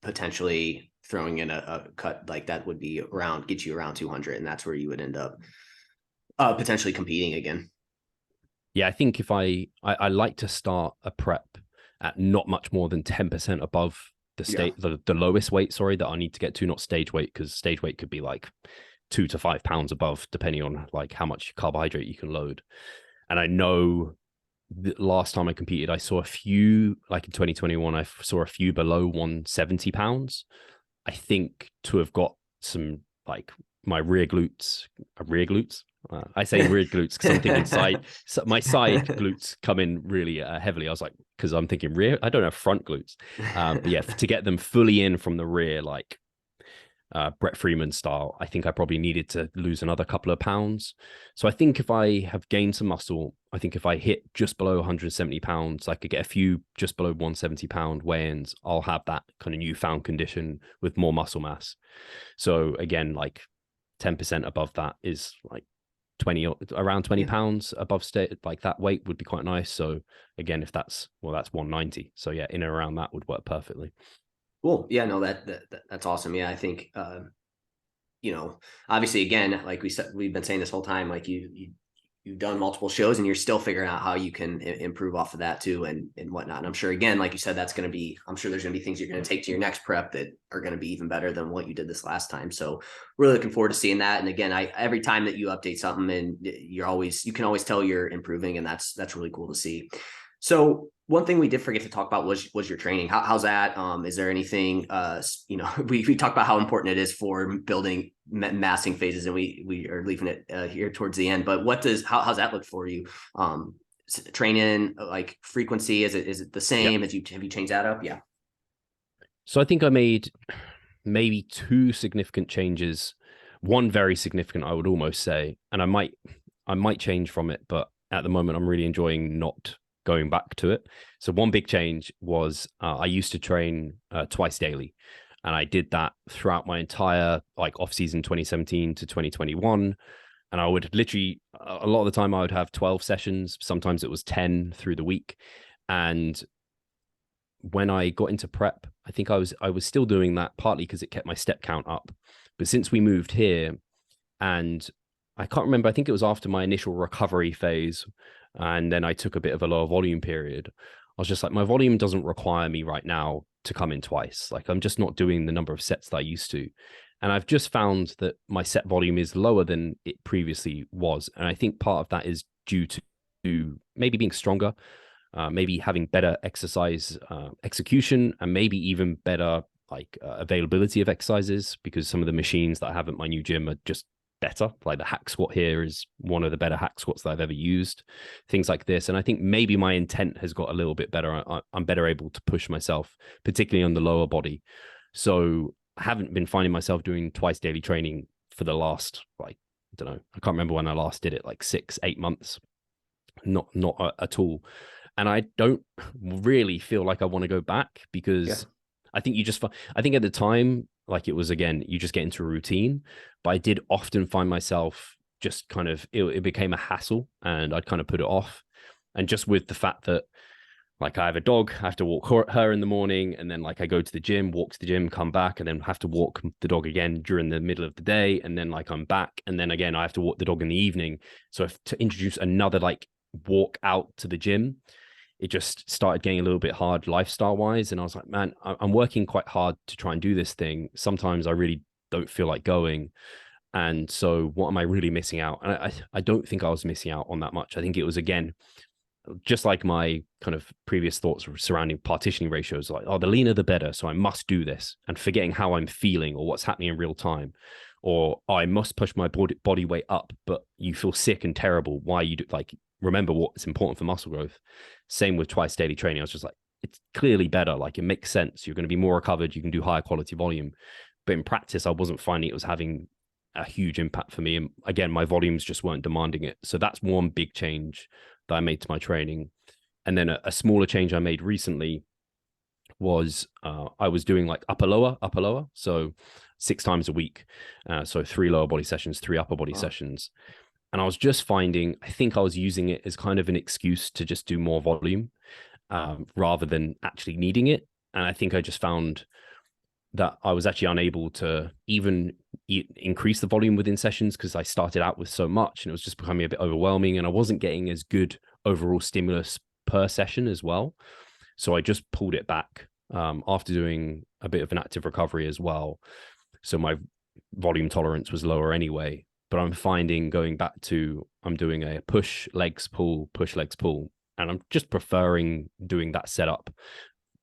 potentially throwing in a cut like that would be around, get you around 200. And that's where you would end up potentially competing again. Yeah, I think if I like to start a prep at not much more than 10% above the lowest weight, that I need to get to, not stage weight, because stage weight could be like 2 to 5 pounds above, depending on like how much carbohydrate you can load. And I know the last time I competed, I saw a few, like in 2021, I saw a few below 170 pounds. I think to have got some like my rear glutes. I say rear glutes because I'm thinking my side glutes come in really heavily. I was like, because I'm thinking rear, I don't have front glutes. But yeah, to get them fully in from the rear, like Brett Freeman style, I think I probably needed to lose another couple of pounds. So I think if I have gained some muscle, I think if I hit just below 170 pounds, I could get a few just below 170 pound weigh-ins. I'll have that kind of newfound condition with more muscle mass. So again, like 10% above that is like 20 pounds above state, like that weight would be quite nice. So again, if that's 190. So yeah, in and around that would work perfectly. Cool. Yeah, no, that's awesome. Yeah, I think obviously, again, like we said, we've been saying this whole time, like you've done multiple shows and you're still figuring out how you can improve off of that too, and whatnot. And I'm sure, again, like you said, I'm sure there's going to be things you're going to take to your next prep that are going to be even better than what you did this last time. So really looking forward to seeing that. And again, every time that you update something, and you can always tell you're improving, and that's really cool to see. So one thing we did forget to talk about was your training. How's that? Is there anything, we talked about how important it is for building massing phases, and we are leaving it here towards the end, but how's that look for you? Training, like frequency, is it the same? Have you changed that up? Yeah. So I think I made maybe 2 significant changes. One very significant, I would almost say, and I might change from it, but at the moment I'm really enjoying not going back to it. So one big change was I used to train twice daily, and I did that throughout my entire like off season 2017 to 2021. And I would literally, a lot of the time I would have 12 sessions. Sometimes it was 10 through the week. And when I got into prep, I think I was still doing that, partly because it kept my step count up. But since we moved here, and I can't remember, I think it was after my initial recovery phase, and then I took a bit of a lower volume period, I was just like, my volume doesn't require me right now to come in twice. Like, I'm just not doing the number of sets that I used to. And I've just found that my set volume is lower than it previously was. And I think part of that is due to maybe being stronger, maybe having better exercise execution, and maybe even better availability of exercises, because some of the machines that I have at my new gym are just better. Like the hack squat here is one of the better hack squats that I've ever used, things like this. And I think maybe my intent has got a little bit better. I'm better able to push myself, particularly on the lower body. So I haven't been finding myself doing twice daily training for the last, I don't know, I can't remember when I last did it, like 6-8 months, not at all. And I don't really feel like I want to go back, because I think I think at the time, like it was, again, you just get into a routine, but I did often find myself just kind of, it became a hassle, and I'd kind of put it off. And just with the fact that, like, I have a dog, I have to walk her in the morning, and then like I go to the gym, walk to the gym, come back, and then have to walk the dog again during the middle of the day. And then like I'm back, and then again, I have to walk the dog in the evening. So to introduce another like walk out to the gym, it just started getting a little bit hard lifestyle wise. And I was like, man, I'm working quite hard to try and do this thing. Sometimes I really don't feel like going. And so what am I really missing out? And I don't think I was missing out on that much. I think it was, again, just like my kind of previous thoughts surrounding partitioning ratios, like, oh, the leaner the better, so I must do this, and forgetting how I'm feeling or what's happening in real time, or oh, I must push my body weight up, but you feel sick and terrible. Why you do, like, remember what's important for muscle growth. Same with twice daily training. I was just like, it's clearly better. Like, it makes sense. You're going to be more recovered. You can do higher quality volume. But in practice, I wasn't finding it was having a huge impact for me. And again, my volumes just weren't demanding it. So that's one big change that I made to my training. And then a smaller change I made recently was I was doing like upper lower. So 6 times a week. So 3 lower body sessions, 3 upper body sessions. And I was just finding, I think I was using it as kind of an excuse to just do more volume rather than actually needing it. And I think I just found that I was actually unable to even increase the volume within sessions because I started out with so much and it was just becoming a bit overwhelming, and I wasn't getting as good overall stimulus per session as well. So I just pulled it back after doing a bit of an active recovery as well. So my volume tolerance was lower anyway, but I'm finding going back to, I'm doing a push, legs, pull, push, legs, pull, and I'm just preferring doing that setup.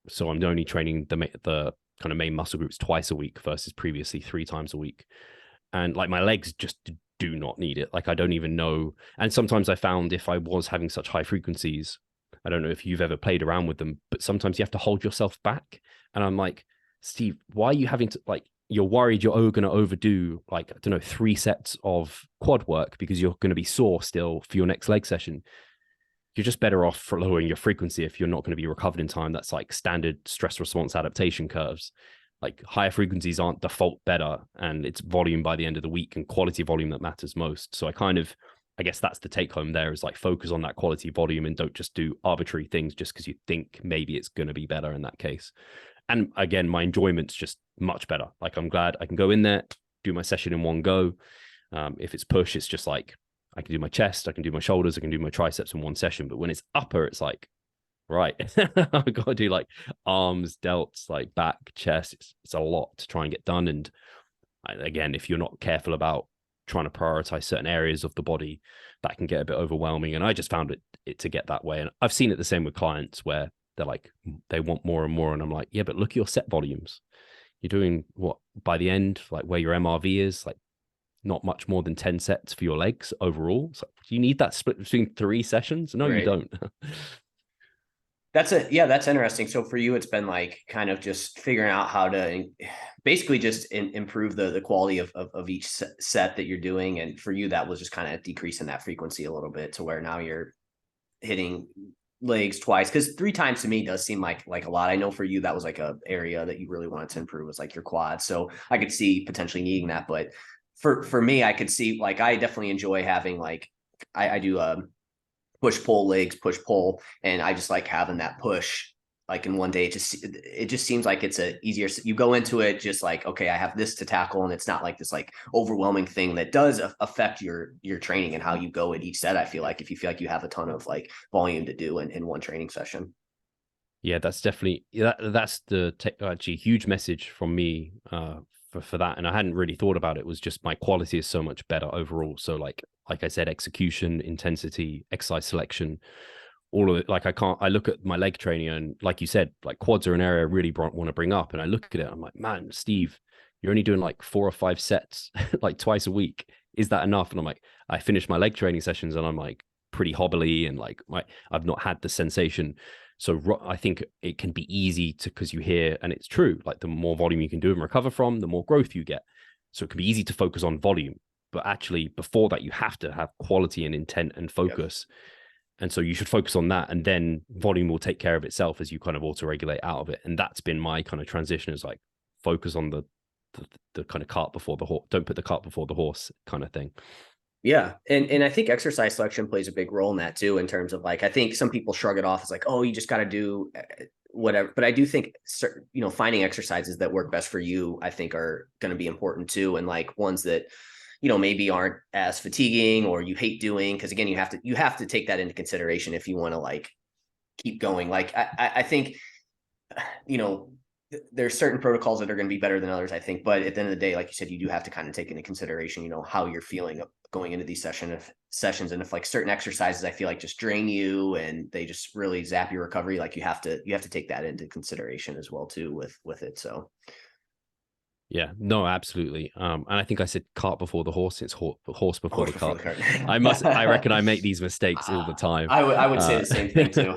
So I'm only training the kind of main muscle groups twice a week versus previously 3 times a week. And like my legs just do not need it. Like I don't even know. And sometimes I found if I was having such high frequencies, I don't know if you've ever played around with them, but sometimes you have to hold yourself back. And I'm like, Steve, why are you having to, like, you're worried you're going to overdo, like, I don't know, 3 sets of quad work because you're going to be sore still for your next leg session. You're just better off for lowering your frequency if you're not going to be recovered in time. That's like standard stress response adaptation curves. Like higher frequencies aren't default better, and it's volume by the end of the week and quality volume that matters most. So I guess that's the take home there, is like focus on that quality volume and don't just do arbitrary things just because you think maybe it's going to be better in that case. And again, my enjoyment's just much better. Like I'm glad I can go in there, do my session in one go. If it's push, it's just like I can do my chest, I can do my shoulders, I can do my triceps in one session. But when it's upper, it's like, right, I've got to do like arms, delts, like back, chest. It's a lot to try and get done. And again, if you're not careful about trying to prioritize certain areas of the body, that can get a bit overwhelming. And I just found it to get that way. And I've seen it the same with clients where they're like, they want more and more. And I'm like, yeah, but look at your set volumes. You're doing what by the end, like where your MRV is, like not much more than 10 sets for your legs overall. So do you need that split between 3 sessions? No, you don't. That's interesting. So for you, it's been like kind of just figuring out how to basically just improve the quality of each set that you're doing. And for you, that was just kind of decreasing that frequency a little bit to where now you're hitting legs twice, because 3 times to me does seem like a lot. I know for you that was like a area that you really wanted to improve, was like your quads. So I could see potentially needing that, but for me, I could see, like, I definitely enjoy having, like, I do push pull legs, push pull, and I just like having that push like in one day. It just seems like it's a easier, you go into it just like, okay, I have this to tackle, and it's not like this like overwhelming thing that does affect your training and how you go at each set. I feel like if you feel like you have a ton of like volume to do in one training session. Yeah, that's definitely that's the actually huge message from me for that. And I hadn't really thought about it. Was just my quality is so much better overall. So like I said, execution, intensity, exercise selection, all of it. Like I look at my leg training, and like you said, like quads are an area I really want to bring up. And I look at it, I'm like, man, Steve, you're only doing like 4 or 5 sets like twice a week. Is that enough? And I'm like, I finish my leg training sessions and I'm like pretty hobbly, and like I've not had the sensation. So I think it can be easy to, because you hear, and it's true, like the more volume you can do and recover from, the more growth you get. So it can be easy to focus on volume, but actually before that, you have to have quality and intent and focus. Yep. And so you should focus on that, and then volume will take care of itself as you kind of auto-regulate out of it. And that's been my kind of transition, is like focus on the kind of cart before the horse. Don't put the cart before the horse kind of thing. Yeah. And I think exercise selection plays a big role in that too, in terms of like, I think some people shrug it off as like, oh, you just got to do whatever. But I do think, finding exercises that work best for you, I think are going to be important too. And like ones that, maybe aren't as fatiguing or you hate doing. Cause again, you have to take that into consideration if you want to like keep going. Like I think, there's certain protocols that are going to be better than others, I think. But at the end of the day, like you said, you do have to kind of take into consideration, how you're feeling going into these sessions. And if like certain exercises, I feel like just drain you and they just really zap your recovery, like you have to take that into consideration as well too with it. So Yeah, no, absolutely. And I think I said cart before the horse. It's horse before horse the before cart. the cart. I reckon I make these mistakes all the time. I would say the same thing too.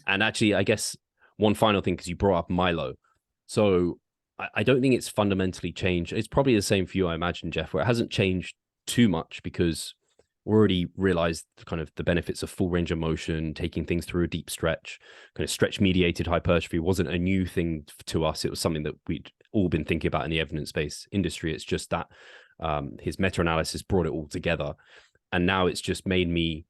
And actually, I guess one final thing, because you brought up Milo. So I don't think it's fundamentally changed. It's probably the same for you, I imagine, Jeff, where it hasn't changed too much because we already realized kind of the benefits of full range of motion, taking things through a deep stretch. Kind of stretch mediated hypertrophy wasn't a new thing to us. It was something that we'd all been thinking about in the evidence-based industry. It's just that his meta-analysis brought it all together. And now it's just made me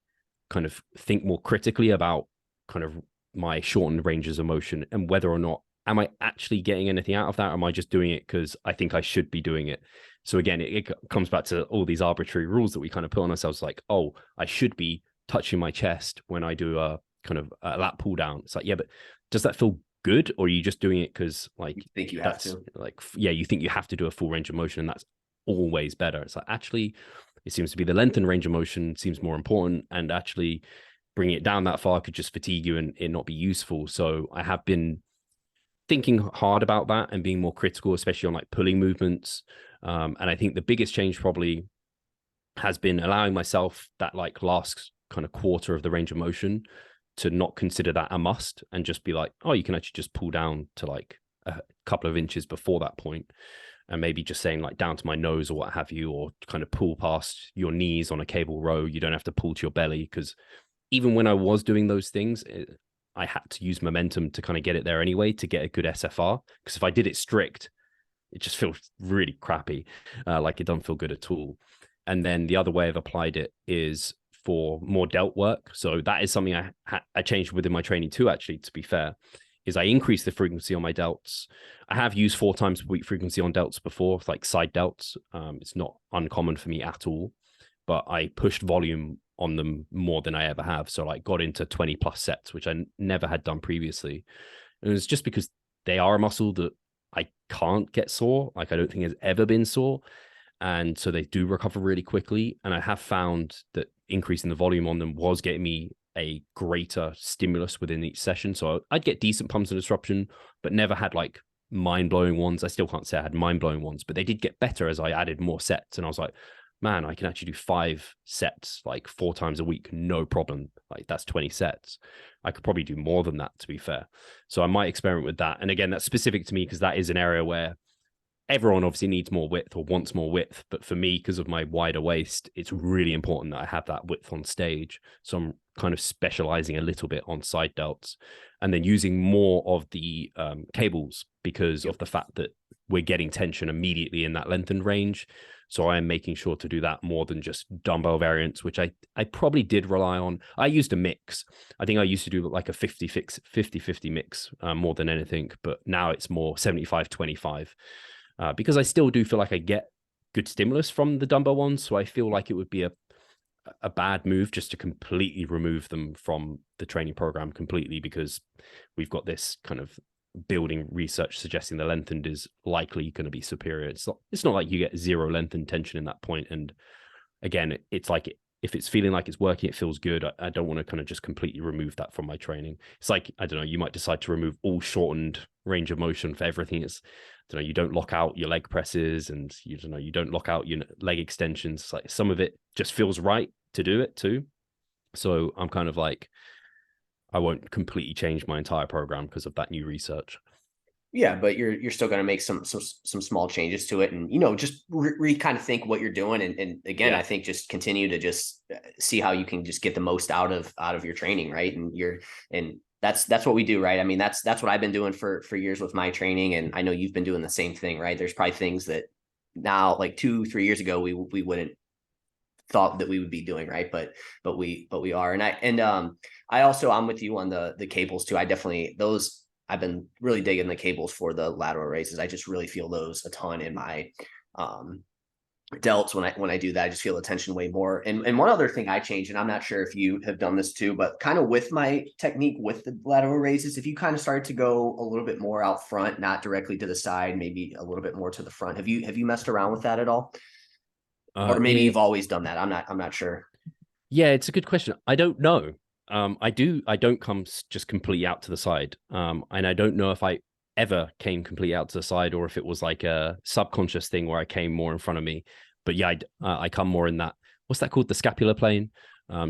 kind of think more critically about kind of my shortened ranges of motion and whether or not am I actually getting anything out of that, or am I just doing it because I think I should be doing it? So again, it comes back to all these arbitrary rules that we kind of put on ourselves, like, oh, I should be touching my chest when I do a kind of a lat pull down. It's like, yeah, but does that feel good, or are you just doing it because like You think you have that's to? like, yeah, you think you have to do a full range of motion and that's always better? It's like, actually, it seems to be the length and range of motion seems more important, and actually bringing it down that far could just fatigue you and it not be useful. So I have been thinking hard about that and being more critical, especially on like pulling movements. And I think the biggest change probably has been allowing myself that like last kind of quarter of the range of motion to not consider that a must and just be like, oh, you can actually just pull down to like a couple of inches before that point, and maybe just saying like down to my nose or what have you, or kind of pull past your knees on a cable row. You don't have to pull to your belly, because even when I was doing those things, I had to use momentum to kind of get it there anyway to get a good SFR. Because if I did it strict, it just feels really crappy. Like it doesn't feel good at all. And then the other way I've applied it is for more delt work. So that is something I changed within my training too, actually, to be fair, is I increased the frequency on my delts. I have used 4 times per week frequency on delts before, like side delts. It's not uncommon for me at all, but I pushed volume on them more than I ever have. So like got into 20 plus sets, which I never had done previously. And it's just because they are a muscle that I can't get sore. Like I don't think has ever been sore. And so they do recover really quickly. And I have found that increasing the volume on them was getting me a greater stimulus within each session. So I'd get decent pumps and disruption, but never had like mind-blowing ones. I still can't say I had mind-blowing ones, but they did get better as I added more sets. And I was like, man, I can actually do 5 sets like 4 times a week, no problem. Like that's 20 sets. I could probably do more than that, to be fair. So I might experiment with that. And again, that's specific to me because that is an area where everyone obviously needs more width or wants more width. But for me, because of my wider waist, it's really important that I have that width on stage. So I'm kind of specializing a little bit on side delts and then using more of the cables because of the fact that we're getting tension immediately in that lengthened range. So I am making sure to do that more than just dumbbell variants, which I probably did rely on. I used a mix. I think I used to do like a 50-50 mix more than anything, but now it's more 75-25 because I still do feel like I get good stimulus from the dumbbell ones. So I feel like it would be a bad move just to completely remove them from the training program completely, because we've got this kind of building research suggesting the lengthened is likely going to be superior. It's not like you get zero lengthened tension in that point. And again, it's like if it's feeling like it's working, it feels good. I don't want to kind of just completely remove that from my training. It's like, I don't know, you might decide to remove all shortened range of motion for everything. It's, I don't know, you don't lock out your leg presses and you don't lock out your leg extensions. It's like some of it just feels right to do it too. So I'm kind of like, I won't completely change my entire program because of that new research. Yeah, but you're still going to make some small changes to it, and just kind of think what you're doing, and again, Yeah. I think just continue to just see how you can just get the most out of your training, right? And that's what we do, right? I mean, that's what I've been doing for years with my training, and I know you've been doing the same thing, right? There's probably things that now, like 2-3 years ago, we wouldn't thought that we would be doing, right? But we are, I'm with you on the cables too. I've been really digging the cables for the lateral raises. I just really feel those a ton in my delts when I do that. I just feel the tension way more. And one other thing I change, and I'm not sure if you have done this too, but kind of with my technique with the lateral raises, if you kind of start to go a little bit more out front, not directly to the side, maybe a little bit more to the front. Have you messed around with that at all? Or maybe It you've always done that. I'm not sure. Yeah, it's a good question. I don't know. I don't come just completely out to the side. And I don't know if I ever came completely out to the side or if it was like a subconscious thing where I came more in front of me. But yeah, I come more in that. What's that called? The scapular plane.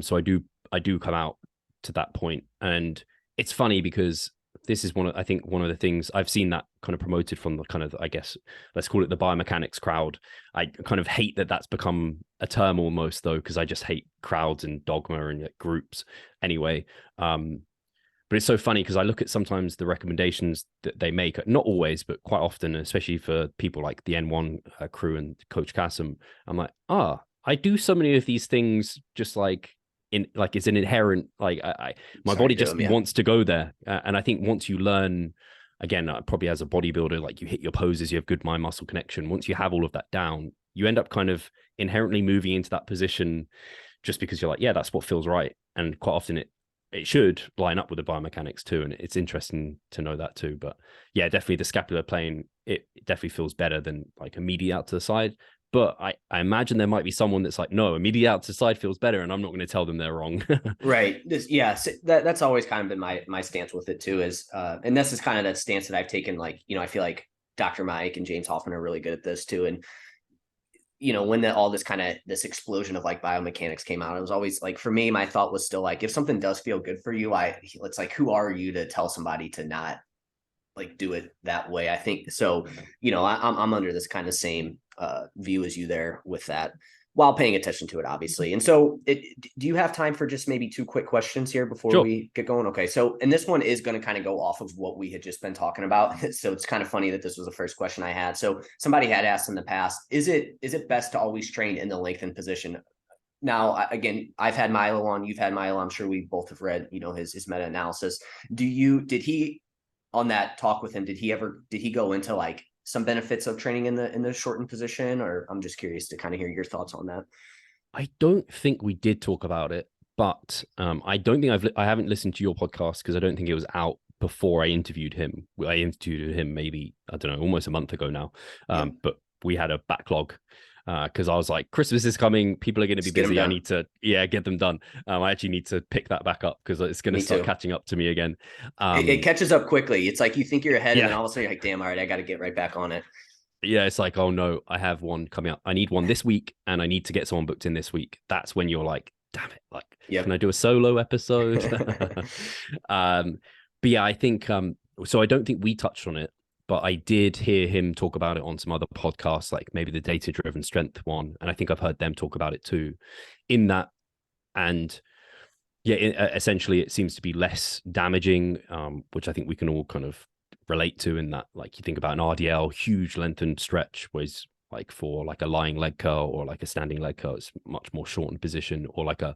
So I do come out to that point, and it's funny because this is I think one of the things I've seen that kind of promoted from the kind of, I guess, let's call it the biomechanics crowd. I kind of hate that that's become a term almost, though, because I just hate crowds and dogma and groups anyway. But it's so funny because I look at sometimes the recommendations that they make, not always, but quite often, especially for people like the N1 crew and Coach Kassem. I'm like, I do so many of these things just like it's an inherent, like my Sorry body to just them, yeah. wants to go there. And I think once you learn, again, probably as a bodybuilder, like you hit your poses, you have good mind muscle connection. Once you have all of that down, you end up kind of inherently moving into that position just because you're like, yeah, that's what feels right. And quite often it should line up with the biomechanics too. And it's interesting to know that too. But yeah, definitely the scapular plane, it definitely feels better than like immediate out to the side. But I imagine there might be someone that's like, no, immediate out to the side feels better. And I'm not going to tell them they're wrong. Right. Yeah. That's always kind of been my stance with it too. And this is kind of that stance that I've taken. Like, I feel like Dr. Mike and James Hoffman are really good at this too. And when all this kind of this explosion of like biomechanics came out, it was always like, for me, my thought was still like, if something does feel good for you, it's like, who are you to tell somebody to not like do it that way? I think so. I'm under this kind of same view as you there with that, while paying attention to it, obviously. And so, do you have time for just maybe two quick questions here before Sure. we get going? Okay. So, and this one is going to kind of go off of what we had just been talking about. So it's kind of funny that this was the first question I had. So somebody had asked in the past, is it best to always train in the lengthened position? Now, again, I've had Milo on, you've had Milo. I'm sure we both have read, his meta-analysis. Did he, on that talk with him, did he go into like some benefits of training in the shortened position? Or I'm just curious to kind of hear your thoughts on that. I don't think we did talk about it, but I don't think I haven't listened to your podcast because I don't think it was out before I interviewed him. I interviewed him maybe, I don't know, almost a month ago now. Yeah. But we had a backlog because I was like, Christmas is coming, people are going to be Just get them busy. I done. need to, get them done. I actually need to pick that back up because it's going to Me start too. catching up to me again. It catches up quickly. It's like you think you're ahead, and then Yeah, all of a sudden you're like, damn, all right, I got to get right back on it. yeah, it's like, oh no, I have one coming up. I need one this week, and I need to get someone booked in this week. That's when you're like, damn it, like, can Yep. I do a solo episode? But yeah, I think so I don't think we touched on it, but I did hear him talk about it on some other podcasts, like maybe the data driven strength one, and I think I've heard them talk about it too. In that, and yeah, essentially it seems to be less damaging, which I think we can all kind of relate to. In that, like, you think about an RDL, huge lengthened stretch, was like for like a lying leg curl or like a standing leg curl, it's much more shortened position, or like a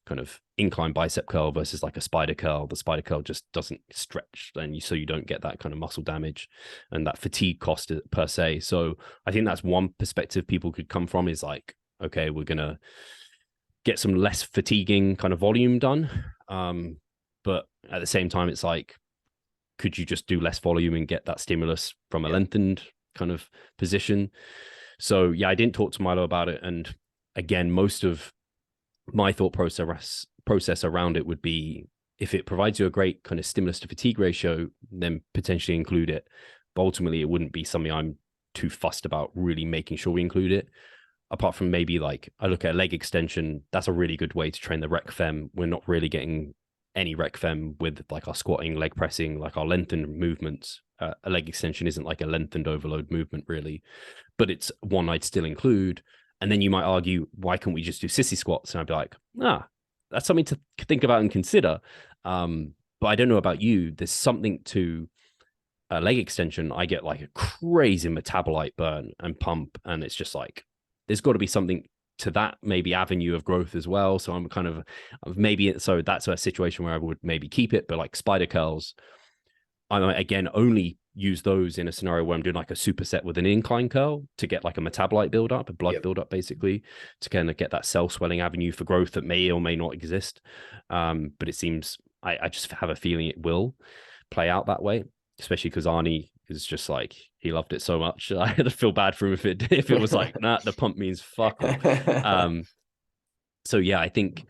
kind of incline bicep curl versus like a spider curl. The spider curl just doesn't stretch, and so you don't get that kind of muscle damage and that fatigue cost per se. So I think that's one perspective people could come from, is like, okay, we're gonna get some less fatiguing kind of volume done. But at the same time, it's like, could you just do less volume and get that stimulus from a Yep. lengthened kind of position? So yeah, I didn't talk to Milo about it. And again, most of my thought process around it would be, if it provides you a great kind of stimulus to fatigue ratio, then potentially include it. But ultimately, it wouldn't be something I'm too fussed about really making sure we include it. Apart from maybe like, I look at leg extension, that's a really good way to train the rec fem. We're not really getting any rec fem with like our squatting, leg pressing, like our lengthened movements. A leg extension isn't like a lengthened overload movement really, but it's one I'd still include. And then you might argue, why can't we just do sissy squats? And I'd be like, that's something to think about and consider. But I don't know about you. There's something to a leg extension. I get like a crazy metabolite burn and pump, and it's just like, there's got to be something to that maybe avenue of growth as well. So I'm kind of maybe, so that's a situation where I would maybe keep it. But like spider curls, I again only use those in a scenario where I'm doing like a superset with an incline curl to get like a metabolite buildup, a blood buildup, basically, to kind of get that cell swelling avenue for growth that may or may not exist. But it seems I just have a feeling it will play out that way, especially because Arnie is just like, he loved it so much. I had to feel bad for him if it was like, nah, the pump means fuck off. So yeah, I think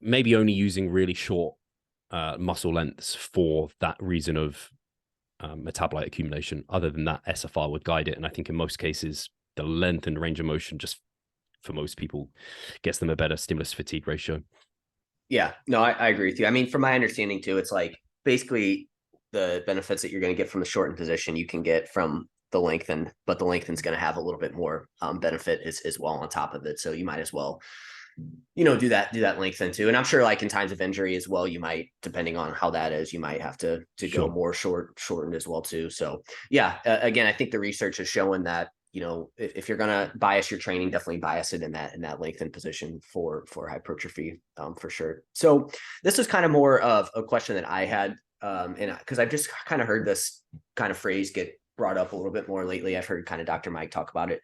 maybe only using really short muscle lengths for that reason of metabolite accumulation. Other than that, SFR would guide it. And I think in most cases, the length and range of motion just for most people gets them a better stimulus fatigue ratio. Yeah, no, I agree with you. I mean, from my understanding too, it's like basically the benefits that you're going to get from the shortened position you can get from the lengthened, but the lengthened's going to have a little bit more benefit as well on top of it. So you might as well, do that lengthen too. And I'm sure like in times of injury as well, you might, depending on how that is, you might have to go more shortened as well too. So yeah, again, I think the research is showing that, if you're going to bias your training, definitely bias it in that lengthened position for hypertrophy, for sure. So this is kind of more of a question that I had, and because I've just kind of heard this kind of phrase get brought up a little bit more lately. I've heard kind of Dr. Mike talk about it.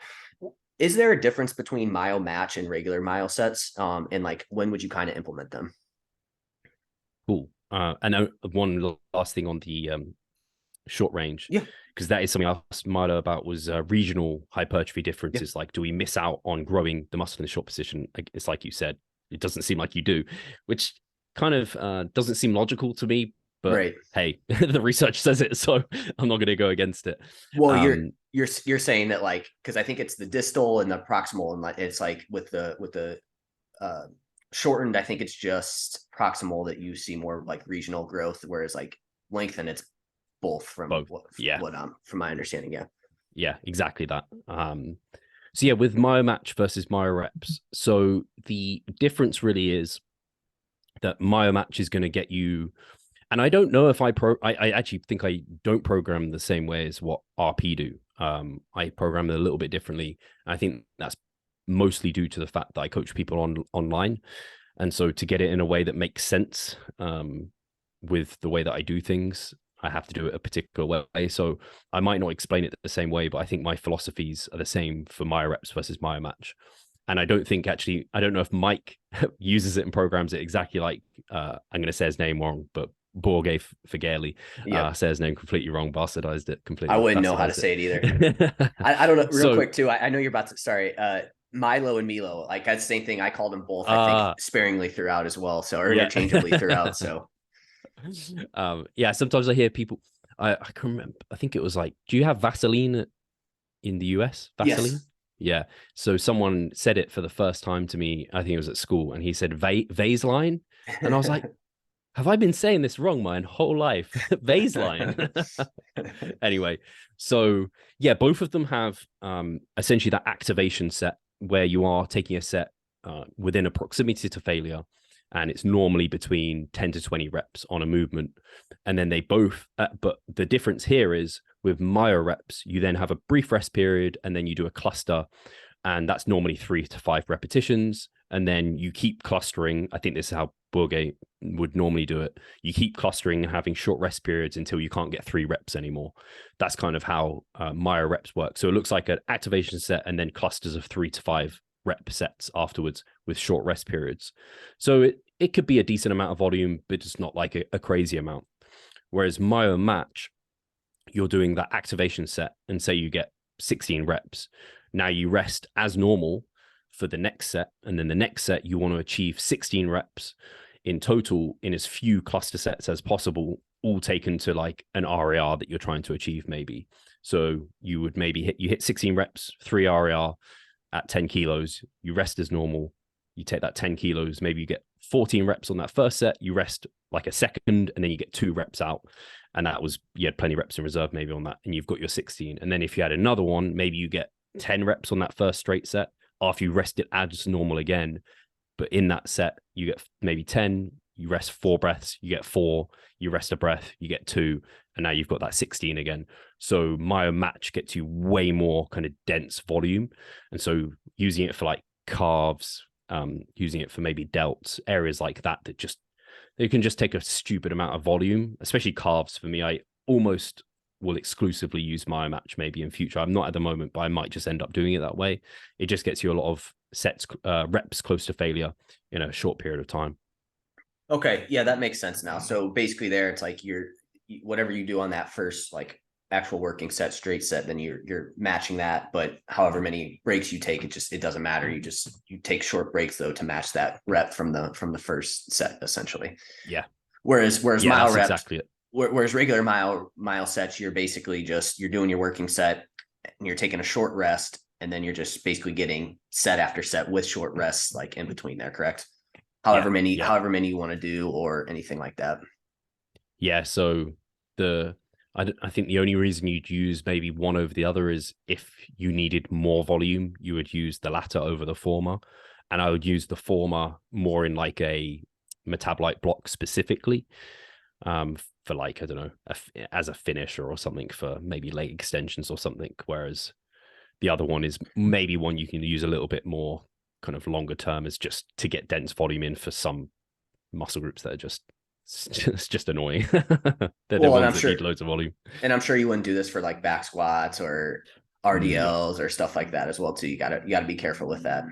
Is there a difference between myo match and regular myo sets? And like, when would you kind of implement them? Cool. And one last thing on the short range, because that is something I asked Milo about, was regional hypertrophy differences. Like, do we miss out on growing the muscle in the short position? It's like you said, it doesn't seem like you do, which kind of doesn't seem logical to me. But hey, the research says it, so I'm not going to go against it. Well, you're saying that, like, because I think it's the distal and the proximal, and it's like with the shortened, I think it's just proximal that you see more like regional growth, whereas like lengthen, it's both from from my understanding. Yeah, exactly that. So yeah, with Myo-Match versus Myo-Reps, so the difference really is that Myo-Match is going to get you, and I don't know if I actually think I don't program the same way as what RP do. I program it a little bit differently. I think that's mostly due to the fact that I coach people online, and so to get it in a way that makes sense with the way that I do things, I have to do it a particular way. So I might not explain it the same way, but I think my philosophies are the same for Myo-Reps versus Myo-Match. And I don't know if Mike uses it and programs it exactly like, I'm going to say his name wrong, but Borge Fagerli said his name completely wrong, bastardized it completely. I wouldn't know how to say it either. I don't know. Real quick too, I know you're about to, sorry, Milo and Milo, like that's the same thing. I called them both, I think, sparingly throughout as well. So, or interchangeably throughout. So sometimes I hear people, I can remember, I think it was like, do you have Vaseline in the US? Vaseline? Yes. Yeah. So someone said it for the first time to me, I think it was at school, and he said Vaseline. And I was like, have I been saying this wrong my whole life? Vaseline. Anyway, so yeah, both of them have essentially that activation set where you are taking a set within a proximity to failure, and it's normally between 10 to 20 reps on a movement. And then they both, but the difference here is with Myo-Reps, you then have a brief rest period, and then you do a cluster, and that's normally 3 to 5 repetitions. And then you keep clustering. I think this is how Borge would normally do it. You keep clustering and having short rest periods until you can't get 3 reps anymore. That's kind of how Myo-Reps work. So it looks like an activation set and then clusters of 3 to 5 rep sets afterwards with short rest periods. So it could be a decent amount of volume, but it's not like a crazy amount. Whereas Myo-Match, you're doing that activation set, and say you get 16 reps. Now you rest as normal for the next set, and then the next set you want to achieve 16 reps in total in as few cluster sets as possible, all taken to like an RAR that you're trying to achieve maybe. So you would maybe hit 16 reps, 3 RAR at 10 kilos, you rest as normal, you take that 10 kilos, maybe you get 14 reps on that first set, you rest like a second, and then you get 2 reps out. And that was, you had plenty of reps in reserve maybe on that, and you've got your 16. And then if you had another one, maybe you get 10 reps on that first straight set after you rest it as normal again. But in that set, you get maybe 10, you rest 4 breaths, you get 4, you rest a breath, you get 2, and now you've got that 16 again. So Myo-Match gets you way more kind of dense volume. And so using it for like calves, using it for maybe delts, areas like that just, you can just take a stupid amount of volume, especially calves. For me, I almost will exclusively use Myo-Match maybe in future. I'm not at the moment, but I might just end up doing it that way. It just gets you a lot of reps close to failure in a short period of time. Okay, yeah, that makes sense now. So basically, there it's like you're whatever you do on that first like actual working set, straight set, then you're matching that. But however many breaks you take, it doesn't matter. You take short breaks though to match that rep from the first set essentially. Yeah, Whereas yeah, mile that's reps, exactly it. whereas regular mile sets, you're basically just you're doing your working set and you're taking a short rest, and then you're just basically getting set after set with short rests like in between there, correct? Yeah, yeah, However many you want to do or anything like that. yeah. So the I think the only reason you'd use maybe one over the other is if you needed more volume, you would use the latter over the former, and I would use the former more in like a metabolite block specifically, for like I don't know, as a finisher or something for maybe leg extensions or something. Whereas the other one is maybe one you can use a little bit more kind of longer term as just to get dense volume in for some muscle groups that are just it's just annoying. They're the Well, ones that need loads of volume. and I'm sure you wouldn't do this for like back squats or No, RDLs or stuff like that as well too. You gotta be careful with that.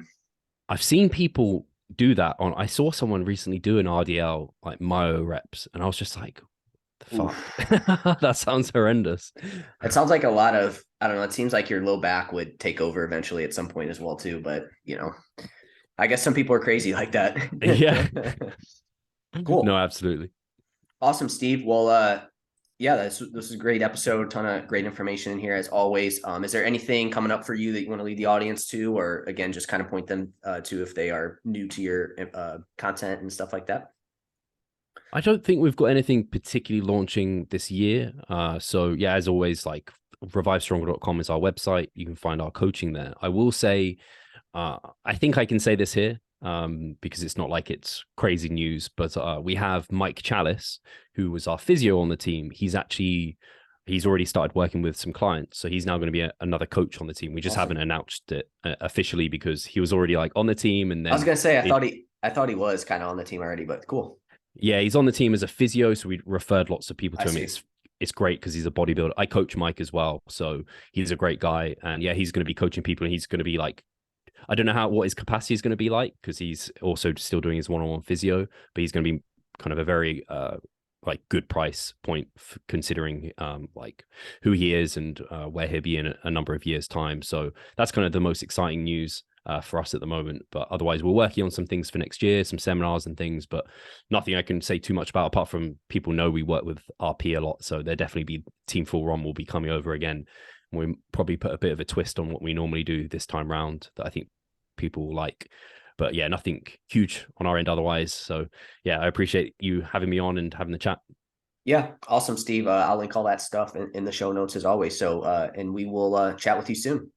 I've seen people do that on. I saw someone recently do an RDL like Myo-Reps, and I was just like, "The fuck, Oof. that sounds horrendous." It sounds like a lot of I don't know. It seems like your low back would take over eventually at some point as well too. But I guess some people are crazy like that. Yeah, no, Cool. absolutely. Awesome, Steve. Well, yeah, this is a great episode. Ton of great information in here as always. Is there anything coming up for you that you want to lead the audience to, or again, just kind of point them to if they are new to your content and stuff like that? I don't think we've got anything particularly launching this year. So yeah, as always, like revivestronger.com is our website. You can find our coaching there. I will say, I think I can say this here, because it's not like it's crazy news, but we have Mike Chalice, who was our physio on the team. He's already started working with some clients, so he's now going to be another coach on the team. We just Awesome. haven't announced it officially because he was already like on the team, and I was then gonna say it, I thought he was kind of on the team already, but cool. yeah, he's on the team as a physio, so we referred lots of people I to him. see. It's great because he's a bodybuilder. I coach Mike as well, so he's a great guy, and yeah, he's going to be coaching people, and he's going to be like, I don't know what his capacity is going to be like because he's also still doing his one-on-one physio, but he's going to be kind of a very like good price point considering like who he is and where he'll be in a number of years' time. So that's kind of the most exciting news for us at the moment. But otherwise, we're working on some things for next year, some seminars and things, but nothing I can say too much about apart from people know we work with RP a lot. So there'll definitely be Team Full Ron will be coming over again. We probably put a bit of a twist on what we normally do this time round that I think people will like. But yeah, nothing huge on our end otherwise. So yeah, I appreciate you having me on and having the chat. Yeah, awesome, Steve. I'll link all that stuff in the show notes as always. So, and we will chat with you soon.